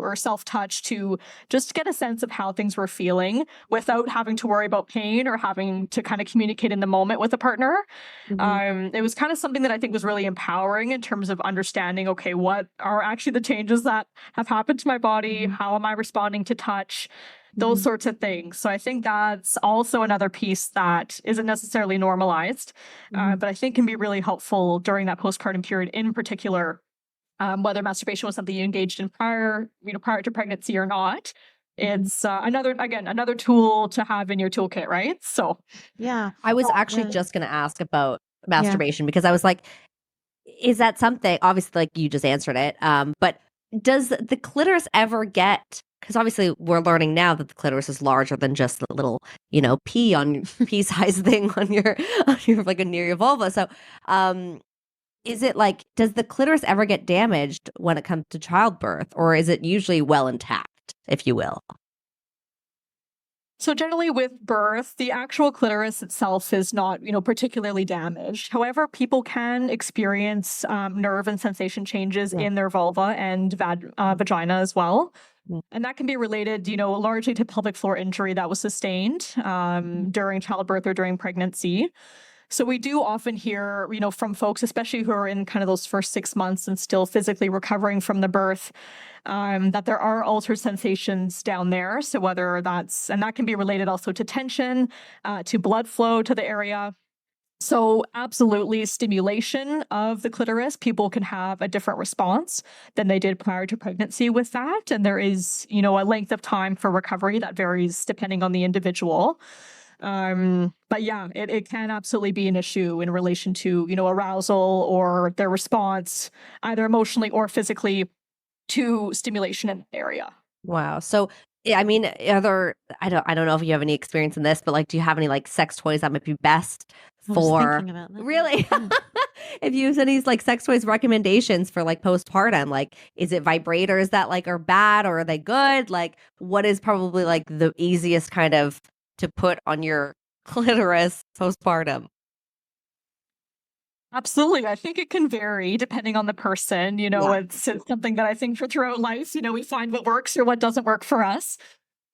or self-touch to just get a sense of how things were feeling without having to worry about pain or having to kind of communicate in the moment with a partner. It was kind of something that I think was really empowering in terms of understanding, okay, what are actually the changes that have happened to my body? How am I responding to touch? Those sorts of things. So I think that's also another piece that isn't necessarily normalized, but I think can be really helpful during that postpartum period in particular, whether masturbation was something you engaged in prior to pregnancy or not. It's another tool to have in your toolkit, right? So Yeah. I was actually just going to ask about Yeah. masturbation because I was like, is that something, obviously, like you just answered it, but does the clitoris ever get, because obviously we're learning now that the clitoris is larger than just the little, pea size thing on your like near your vulva. So, is it like, does the clitoris ever get damaged when it comes to childbirth, or is it usually well intact, if you will? So generally with birth, the actual clitoris itself is not, particularly damaged. However, people can experience nerve and sensation changes in their vulva and vagina as well. And that can be related, largely to pelvic floor injury that was sustained during childbirth or during pregnancy. So we do often hear, from folks, especially who are in kind of those first 6 months and still physically recovering from the birth, that there are altered sensations down there. So and that can be related also to tension, to blood flow to the area. So absolutely, stimulation of the clitoris, people can have a different response than they did prior to pregnancy with that. And there is, a length of time for recovery that varies depending on the individual. But yeah, it can absolutely be an issue in relation to, arousal or their response, either emotionally or physically, to stimulation in the area. Wow. So, I mean, I don't know if you have any experience in this, but like, do you have any like sex toys that might be best I was for thinking about that. really? If you have any like sex toys recommendations for like postpartum, like, is it vibrators that like are bad or are they good? Like, what is probably like the easiest kind of to put on your clitoris postpartum? Absolutely. I think it can vary depending on the person. It's something that I think for throughout life, we find what works or what doesn't work for us.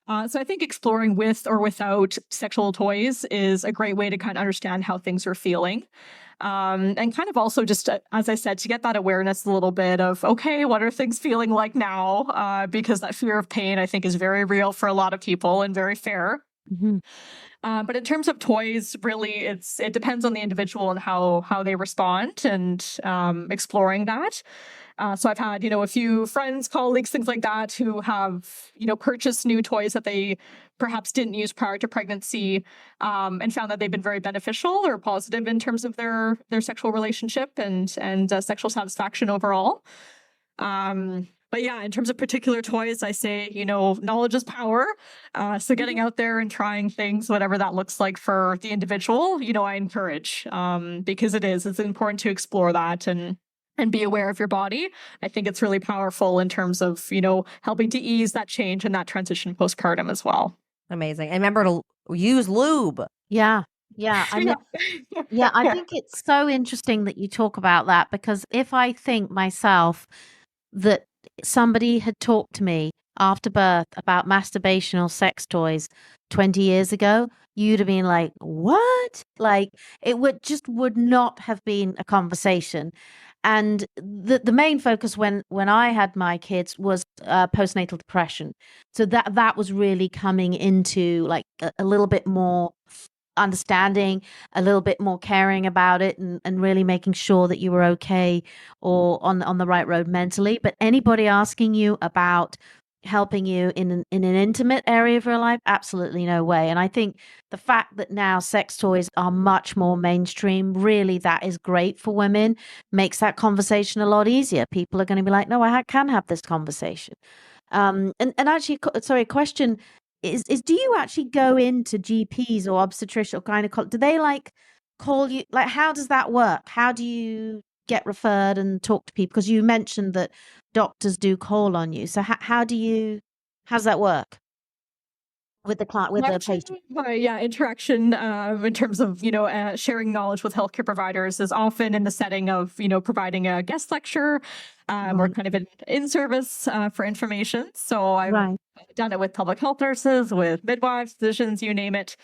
So I think exploring with or without sexual toys is a great way to kind of understand how things are feeling. And kind of also just, as I said, to get that awareness a little bit of, okay, what are things feeling like now? Because that fear of pain, I think, is very real for a lot of people and very fair. But in terms of toys, really, it depends on the individual and how they respond and exploring that. So I've had, a few friends, colleagues, things like that who have, purchased new toys that they perhaps didn't use prior to pregnancy and found that they've been very beneficial or positive in terms of their sexual relationship and sexual satisfaction overall. But yeah, in terms of particular toys, I say, knowledge is power. So getting out there and trying things, whatever that looks like for the individual, I encourage because it's important to explore that and be aware of your body. I think it's really powerful in terms of, helping to ease that change and that transition postpartum as well. Amazing. And remember to use lube. Yeah. Yeah. I think it's so interesting that you talk about that, because if I think myself that somebody had talked to me after birth about masturbation or sex toys 20 years ago, you'd have been like, what? Like, it would not have been a conversation. And the main focus when I had my kids was postnatal depression. So that was really coming into like a little bit more understanding, a little bit more caring about it, and really making sure that you were okay or on the right road mentally. But anybody asking you about helping you in an intimate area of your life, absolutely no way. And I think the fact that now sex toys are much more mainstream, really, that is great for women, makes that conversation a lot easier. People are going to be like, no, I can have this conversation. And actually, sorry, a question is do you actually go into GPs or obstetrician or gynecologist? Do they like call you? Like, how does that work? How do you get referred and talk to people? Because you mentioned that doctors do call on you. So how does that work with the client, with the patient? Interaction in terms of sharing knowledge with healthcare providers is often in the setting of providing a guest lecture or kind of an in-service for information. So I've done it with public health nurses, with midwives, physicians, you name it.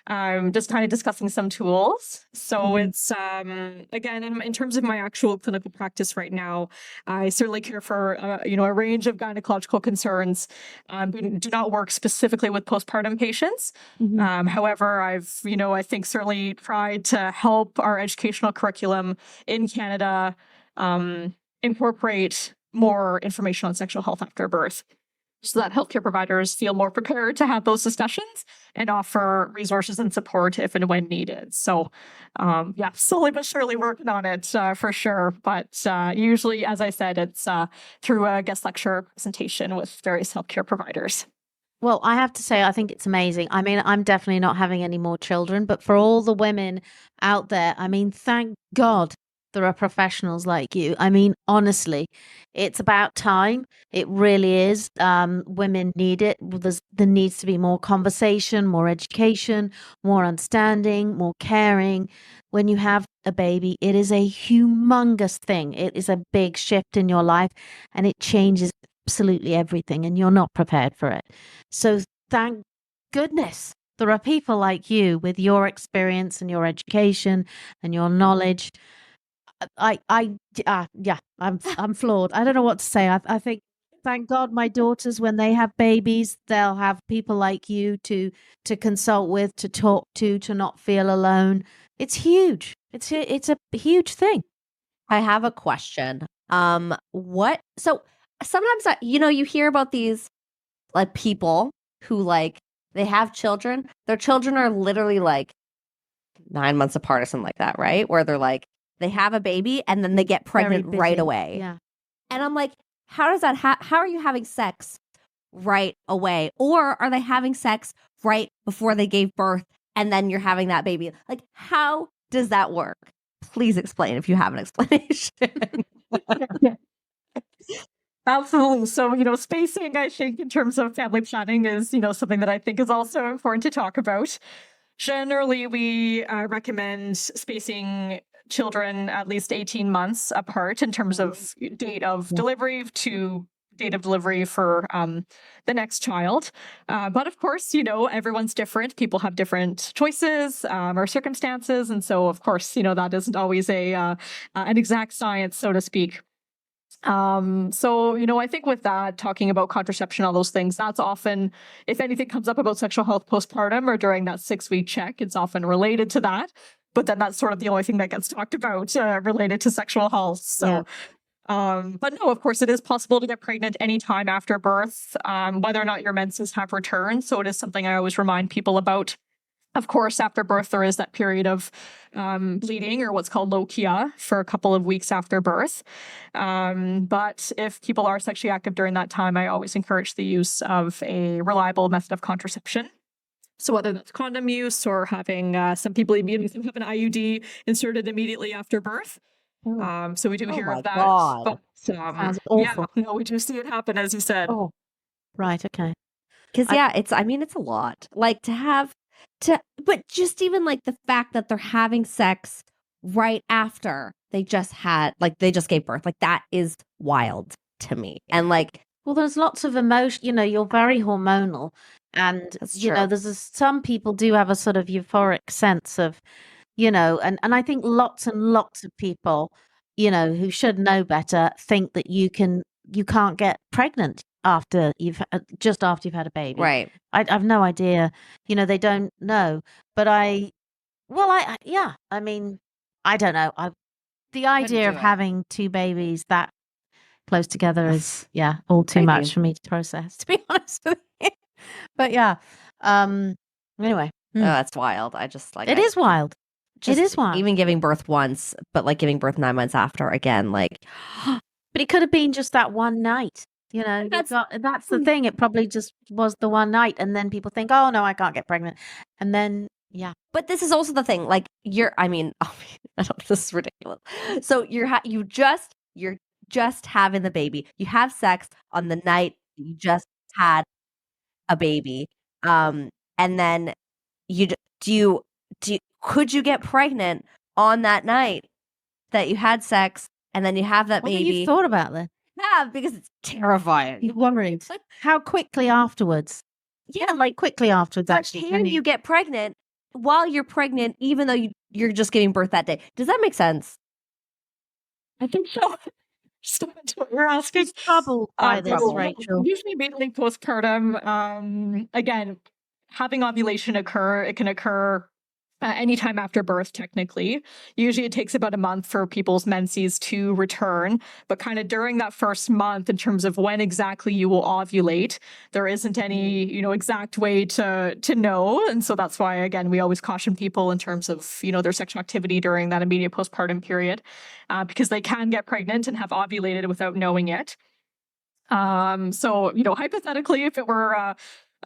Just kind of discussing some tools. So it's, again, in terms of my actual clinical practice right now, I certainly care for, a range of gynecological concerns. Do not work specifically with postpartum patients. However, I've, I think certainly tried to help our educational curriculum in Canada incorporate more information on sexual health after birth, so that healthcare providers feel more prepared to have those discussions and offer resources and support if and when needed. So, slowly but surely working on it for sure. But usually, as I said, it's through a guest lecture presentation with various healthcare providers. Well, I have to say, I think it's amazing. I mean, I'm definitely not having any more children, but for all the women out there, I mean, thank God there are professionals like you. I mean, honestly, it's about time. It really is. Women need it. There needs to be more conversation, more education, more understanding, more caring. When you have a baby, it is a humongous thing. It is a big shift in your life, and it changes absolutely everything, and you're not prepared for it. So thank goodness there are people like you with your experience and your education and your knowledge. I'm floored. I don't know what to say. I think, thank God, my daughters, when they have babies, they'll have people like you to consult with, to talk to not feel alone. It's huge. It's a huge thing. I have a question. So sometimes you hear about these like people who like they have children. Their children are literally like 9 months apart or something like that, right? Where they're like they have a baby and then they get pregnant right away. Yeah. And I'm like, how does that how are you having sex right away? Or are they having sex right before they gave birth and then you're having that baby? Like, how does that work? Please explain if you have an explanation. Absolutely. So, spacing, I think, in terms of family planning is, something that I think is also important to talk about. Generally, we recommend spacing children at least 18 months apart in terms of date of delivery to date of delivery for the next child. But of course, everyone's different. People have different choices or circumstances. And so, of course, that isn't always an exact science, so to speak. I think with that, talking about contraception, all those things, that's often, if anything comes up about sexual health postpartum or during that 6-week check, it's often related to that. But then that's sort of the only thing that gets talked about related to sexual health. So, but no, of course, it is possible to get pregnant anytime after birth, whether or not your menses have returned. So it is something I always remind people about. Of course, after birth, there is that period of bleeding, or what's called lochia, for a couple of weeks after birth. But if people are sexually active during that time, I always encourage the use of a reliable method of contraception. So whether that's condom use or having some people immediately have an IUD inserted immediately after birth. So we do hear of that. God. But, Sounds awful. Yeah, we do see it happen, as you said. Oh, right. Okay. Because it's a lot. Like but just even like the fact that they're having sex right after they just gave birth, like that is wild to me. And like, well, there's lots of emotion. You're very hormonal, and some people do have a sort of euphoric sense of, and I think lots and lots of people, who should know better, think that you can't get pregnant after you've had a baby. right. I've no idea. They don't know. But I mean, I don't know. The idea of having two babies that close together is, all too much for me to process, to be honest with you. But anyway. Oh, that's wild. I just like It is wild. Just it is wild. Even giving birth once, but like giving birth 9 months after again, like. But it could have been just that one night. You know, That's- that's the thing. It probably just was the one night, and then people think, "Oh no, I can't get pregnant," and then But this is also the thing. Like I mean, I don't. This is ridiculous. So you're just having the baby. You have sex on the night you just had a baby, and then you d- do you could you get pregnant on that night that you had sex, and then you have that what have baby? you thought about that? Yeah, because it's terrifying. You're worried. How quickly afterwards? Yeah, like Quickly afterwards, but actually. can you get pregnant while you're pregnant, even though you're just giving birth that day? Does that make sense? I think so. So into what you're asking. troubled by this, troubled. Rachel? Usually immediately postpartum, again, having ovulation occur, it can occur anytime after birth, technically. Usually it takes about a month for people's menses to return, but kind of during that first month, in terms of when exactly you will ovulate, there isn't any, exact way to know. And so that's why, again, we always caution people in terms of, their sexual activity during that immediate postpartum period, because they can get pregnant and have ovulated without knowing it. So, hypothetically, if it were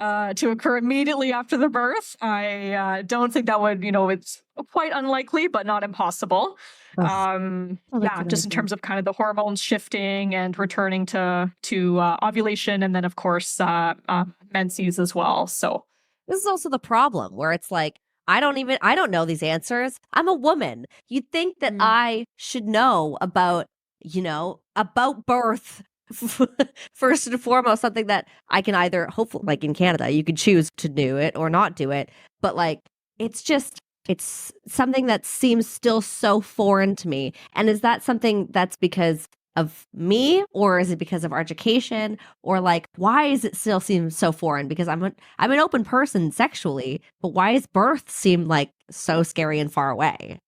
to occur immediately after the birth, I don't think that would, it's quite unlikely, but not impossible. Just in terms of kind of the hormones shifting and returning to ovulation, and then of course menses as well. So This is also the problem where it's like, I don't know these answers. I'm a woman. You'd think that I should know about birth first and foremost, something that I can either, hopefully, like in Canada, you could choose to do it or not do it. But like, it's something that seems still so foreign to me. And is that something that's because of me, or is it because of our education, or like, why is it still seem so foreign? Because I'm an open person sexually, but why is birth seem like so scary and far away?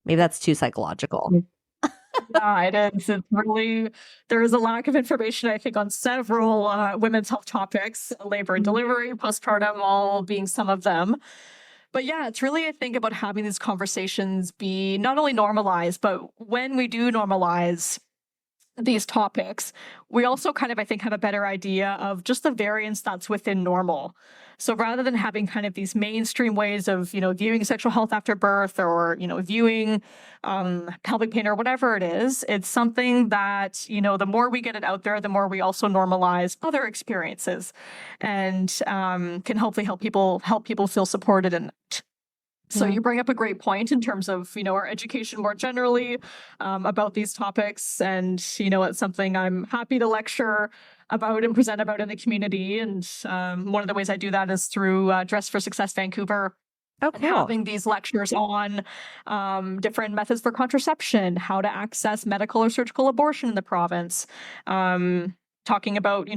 Maybe that's too psychological. yeah, it is. It's really, there is a lack of information, I think, on several women's health topics, labor and delivery, postpartum, all being some of them. But yeah, it's really, I think, about having these conversations be not only normalized, but when we do normalize these topics, we also kind of, I think, have a better idea of just the variance that's within normal. So rather than having kind of these mainstream ways of, viewing sexual health after birth, or, viewing pelvic pain or whatever it is, it's something that, the more we get it out there, the more we also normalize other experiences, and can hopefully help people feel supported in that. So you bring up a great point in terms of, our education more generally about these topics. And, it's something I'm happy to lecture about and present about in the community. And one of the ways I do that is through Dress for Success Vancouver. Oh, And cool. having these lectures on different methods for contraception, how to access medical or surgical abortion in the province, talking about,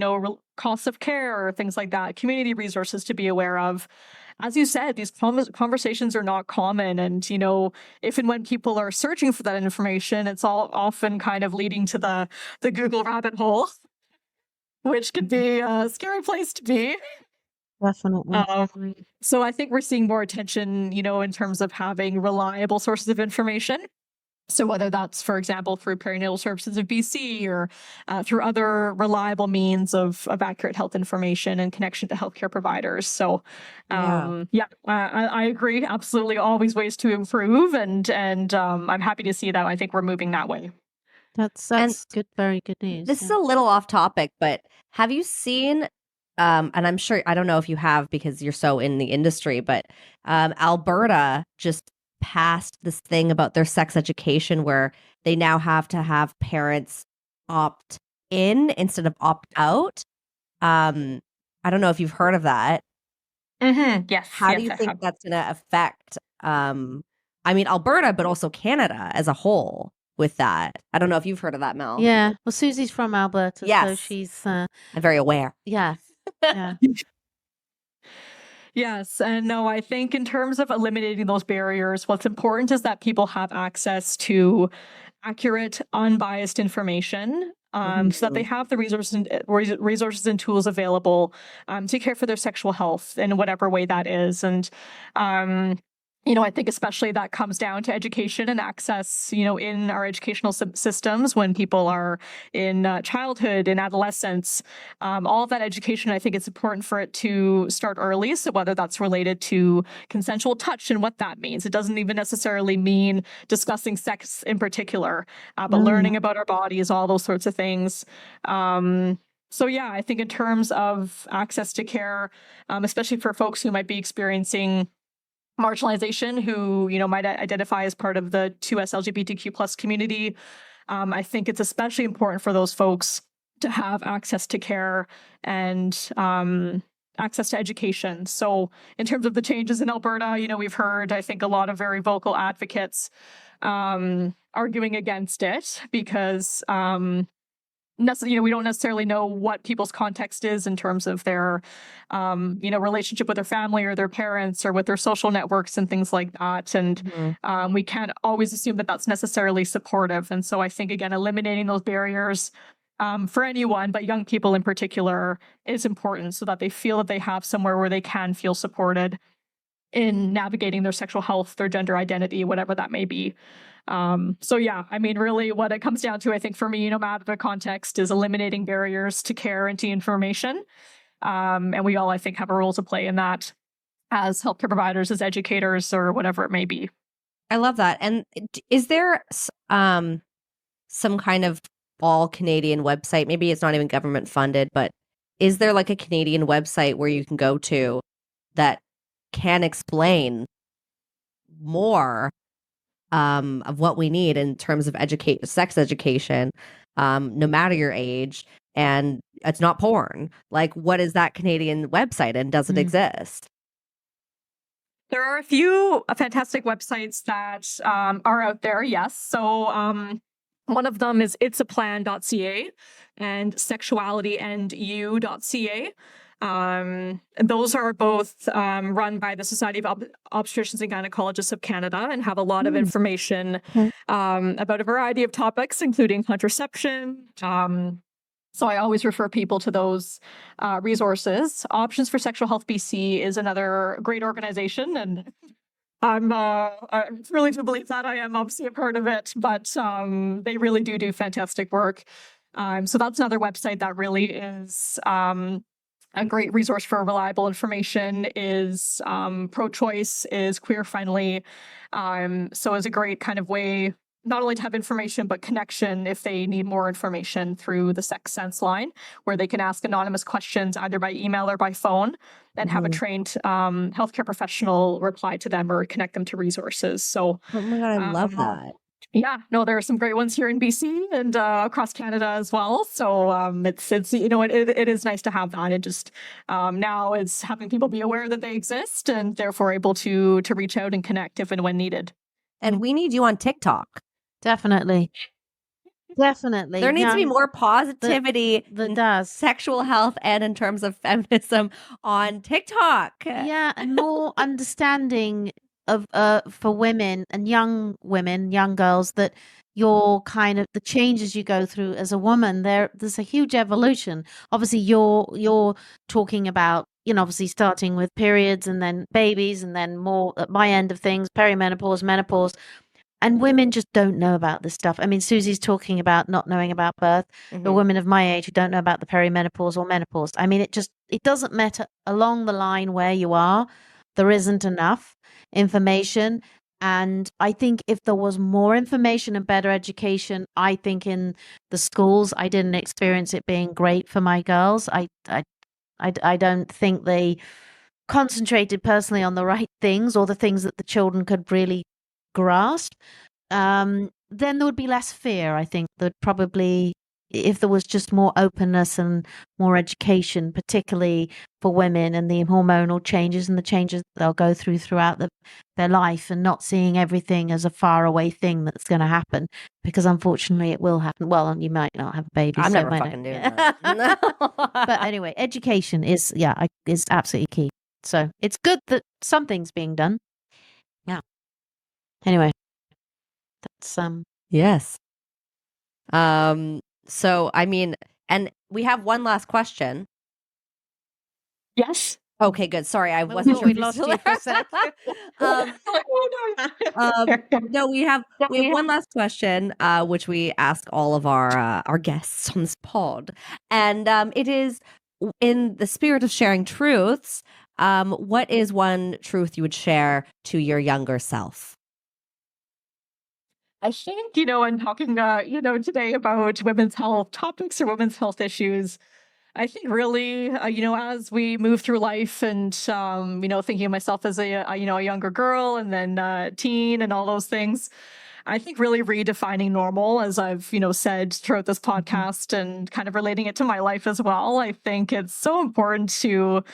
costs of care, things like that, community resources to be aware of. As you said, these conversations are not common. And, if and when people are searching for that information, it's all often kind of leading to the Google rabbit hole, which could be a scary place to be. Definitely. So I think we're seeing more attention, in terms of having reliable sources of information. So whether that's, for example, through Perinatal Services of BC, or through other reliable means of accurate health information and connection to healthcare providers. So, I agree. Absolutely, always ways to improve, and I'm happy to see that. I think we're moving that way. That's good. Very good news. This is a little off topic, but have you seen, and I'm sure, I don't know if you have because you're so in the industry, but Alberta just passed this thing about their sex education where they now have to have parents opt in instead of opt out. I don't know if you've heard of that. Yes. How do you think that's going to affect, Alberta, but also Canada as a whole with that? I don't know if you've heard of that, Mel. Yeah. Well, Susie's from Alberta, so Yes. she's I'm very aware. yeah. Yes. And no, I think in terms of eliminating those barriers, what's important is that people have access to accurate, unbiased information, so that they have the resources and tools available to care for their sexual health in whatever way that is. And I think especially that comes down to education and access, in our educational systems when people are in childhood and adolescence. All of that education, I think it's important for it to start early. So whether that's related to consensual touch and what that means, it doesn't even necessarily mean discussing sex in particular, but learning about our bodies, all those sorts of things. So yeah, I think in terms of access to care, especially for folks who might be experiencing marginalization, who might identify as part of the 2S LGBTQ plus community, I think it's especially important for those folks to have access to care and access to education. So in terms of the changes in Alberta, we've heard, I think, a lot of very vocal advocates arguing against it because we don't necessarily know what people's context is in terms of their, relationship with their family or their parents or with their social networks and things like that. And we can't always assume that that's necessarily supportive. And so I think, again, eliminating those barriers for anyone, but young people in particular, is important so that they feel that they have somewhere where they can feel supported in navigating their sexual health, their gender identity, whatever that may be. So yeah, I mean, really what it comes down to, I think for me, no matter the context, is eliminating barriers to care and to information. And we all, I think, have a role to play in that as healthcare providers, as educators, or whatever it may be. I love that. And is there some kind of all Canadian website? Maybe it's not even government funded, but is there like a Canadian website where you can go to that can explain more of what we need in terms of sex education, no matter your age, and it's not porn? Like, what is that Canadian website, and does it exist? There are a few fantastic websites that are out there, yes. So one of them is itsaplan.ca and sexualityandyou.ca. Those are both run by the Society of Obstetricians and Gynecologists of Canada and have a lot of information about a variety of topics, including contraception. So I always refer people to those resources. Options for Sexual Health BC is another great organization, and I really do believe that. I am obviously a part of it, but they really do fantastic work. So that's another website that really is a great resource for reliable information. Is pro-choice, is queer-friendly. So is a great kind of way not only to have information, but connection if they need more information through the Sex Sense line, where they can ask anonymous questions either by email or by phone and have a trained healthcare professional reply to them or connect them to resources. So, Oh my God, I love that. Yeah, no, there are some great ones here in BC and across Canada as well. So it's it is nice to have that. It just now is having people be aware that they exist and therefore able to reach out and connect if and when needed. And we need you on TikTok. Definitely. Definitely. There needs to be more positivity that in does. sexual health and in terms of feminism on TikTok. Yeah, and more understanding of for women and young girls, that your kind of the changes you go through as a woman, there's a huge evolution. Obviously you're talking about, obviously starting with periods and then babies and then more at my end of things, perimenopause, menopause. And women just don't know about this stuff. I mean, Susie's talking about not knowing about birth. The women of my age who don't know about the perimenopause or menopause. I mean, it doesn't matter along the line where you are. There isn't enough information. And I think if there was more information and better education, I think in the schools, I didn't experience it being great for my girls. I don't think they concentrated personally on the right things or the things that the children could really grasp. Then there would be less fear. I think there'd probably, if there was just more openness and more education, particularly for women and the hormonal changes and the changes they'll go throughout their life, and not seeing everything as a faraway thing that's going to happen, because unfortunately it will happen. Well, you might not have a baby. I'm so never might fucking not. doing that. But anyway, education is absolutely key. So it's good that something's being done. Yeah. Anyway, that's Yes. So I mean, and we have one last question. Yes. Okay, good. Sorry, I We wasn't thought sure. we'd if you lost still you for a there. sec. No, we have one last question, which we ask all of our guests on this pod, and it is in the spirit of sharing truths. What is one truth you would share to your younger self? I think, in talking, today about women's health topics or women's health issues, I think really, as we move through life and, thinking of myself as a younger girl and then teen and all those things, I think really redefining normal, as I've, said throughout this podcast and kind of relating it to my life as well. I think it's so important to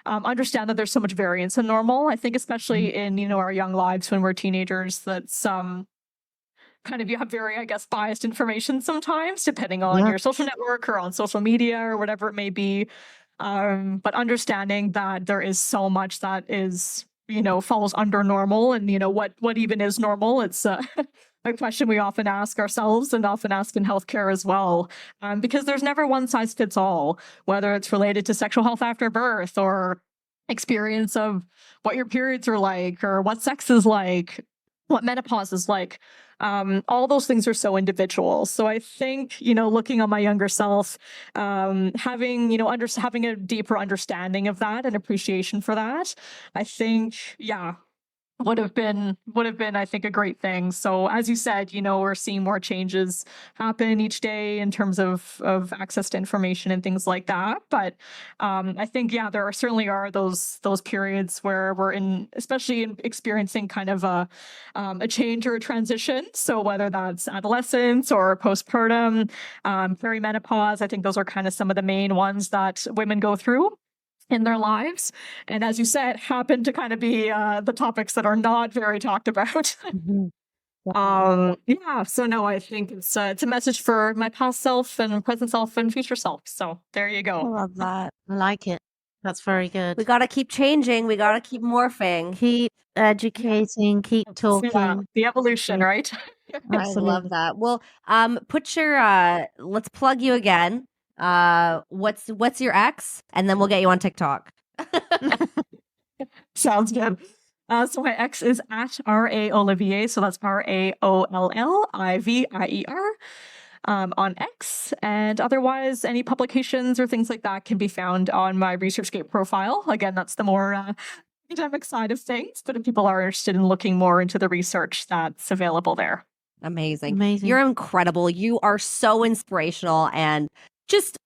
understand that there's so much variance in normal. I think especially in, our young lives when we're teenagers, that's kind of you have very, I guess, biased information sometimes, depending on Yeah. your social network or on social media or whatever it may be. But understanding that there is so much that is, falls under normal, and what even is normal. It's a question we often ask ourselves and often ask in healthcare as well, because there's never one size fits all, whether it's related to sexual health after birth or experience of what your periods are like or what sex is like, what menopause is like. All those things are so individual. So I think, looking on my younger self, having, having a deeper understanding of that and appreciation for that, I think, yeah, would have been, I think, a great thing. So as you said, we're seeing more changes happen each day in terms of access to information and things like that. But I think, yeah, there certainly are those periods where we're especially experiencing kind of a change or a transition. So whether that's adolescence or postpartum, perimenopause, I think those are kind of some of the main ones that women go through in their lives. And as you said, happen to kind of be the topics that are not very talked about. Yeah. So no, I think it's a message for my past self and present self and future self. So there you I go. love that. I like it. That's very good. We got to keep changing. We got to keep morphing. Keep educating, keep Yeah, talking. the evolution, right? I love Absolutely. that. Well, put your let's plug you again. What's your ex? And then we'll get you on TikTok. Sounds good. So my ex is at R.A. Ollivier. So that's RAOLLIVIER on X. And otherwise, any publications or things like that can be found on my ResearchGate profile. Again, that's the more academic side of things. But if people are interested in looking more into the research, that's available there. Amazing. Amazing. You're incredible. You are so inspirational, and just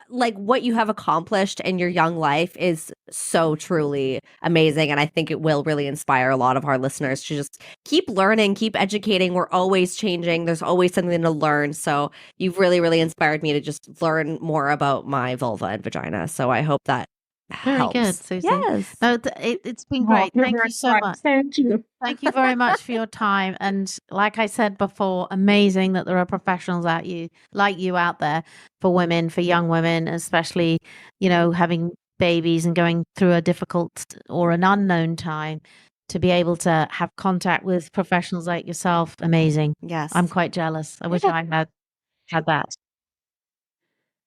like what you have accomplished in your young life is so truly amazing. And I think it will really inspire a lot of our listeners to just keep learning, keep educating. We're always changing. There's always something to learn. So you've really, really inspired me to just learn more about my vulva and vagina. So I hope that Very helps. good, Susie. Yes. No, it's been great. You're Thank very you so kind. much. Thank you. Thank you very much for your time. And like I said before, amazing that there are professionals like you out there for women, for young women, especially, having babies and going through a difficult or an unknown time, to be able to have contact with professionals like yourself. Amazing. Yes. I'm quite jealous. I wish I had that.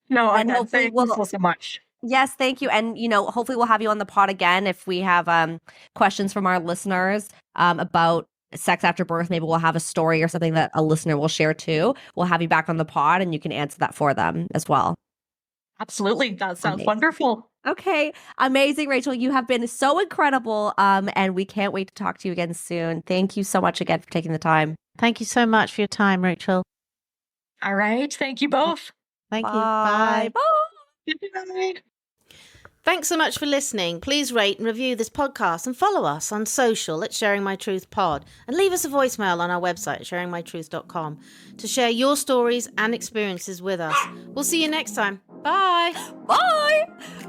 No, And again, hopefully thank you we'll- so much. Yes, thank you. And, hopefully we'll have you on the pod again if we have questions from our listeners about sex after birth. Maybe we'll have a story or something that a listener will share too. We'll have you back on the pod and you can answer that for them as well. Absolutely. That sounds Amazing. wonderful. Okay. Amazing, Rachel. You have been so incredible. And we can't wait to talk to you again soon. Thank you so much again for taking the time. Thank you so much for your time, Rachel. All right. Thank you both. Thank you. Bye. Bye. Bye. Thanks so much for listening. Please rate and review this podcast and follow us on social at Sharing My Truth Pod, and leave us a voicemail on our website, sharingmytruth.com, to share your stories and experiences with us. We'll see you next time. Bye. Bye.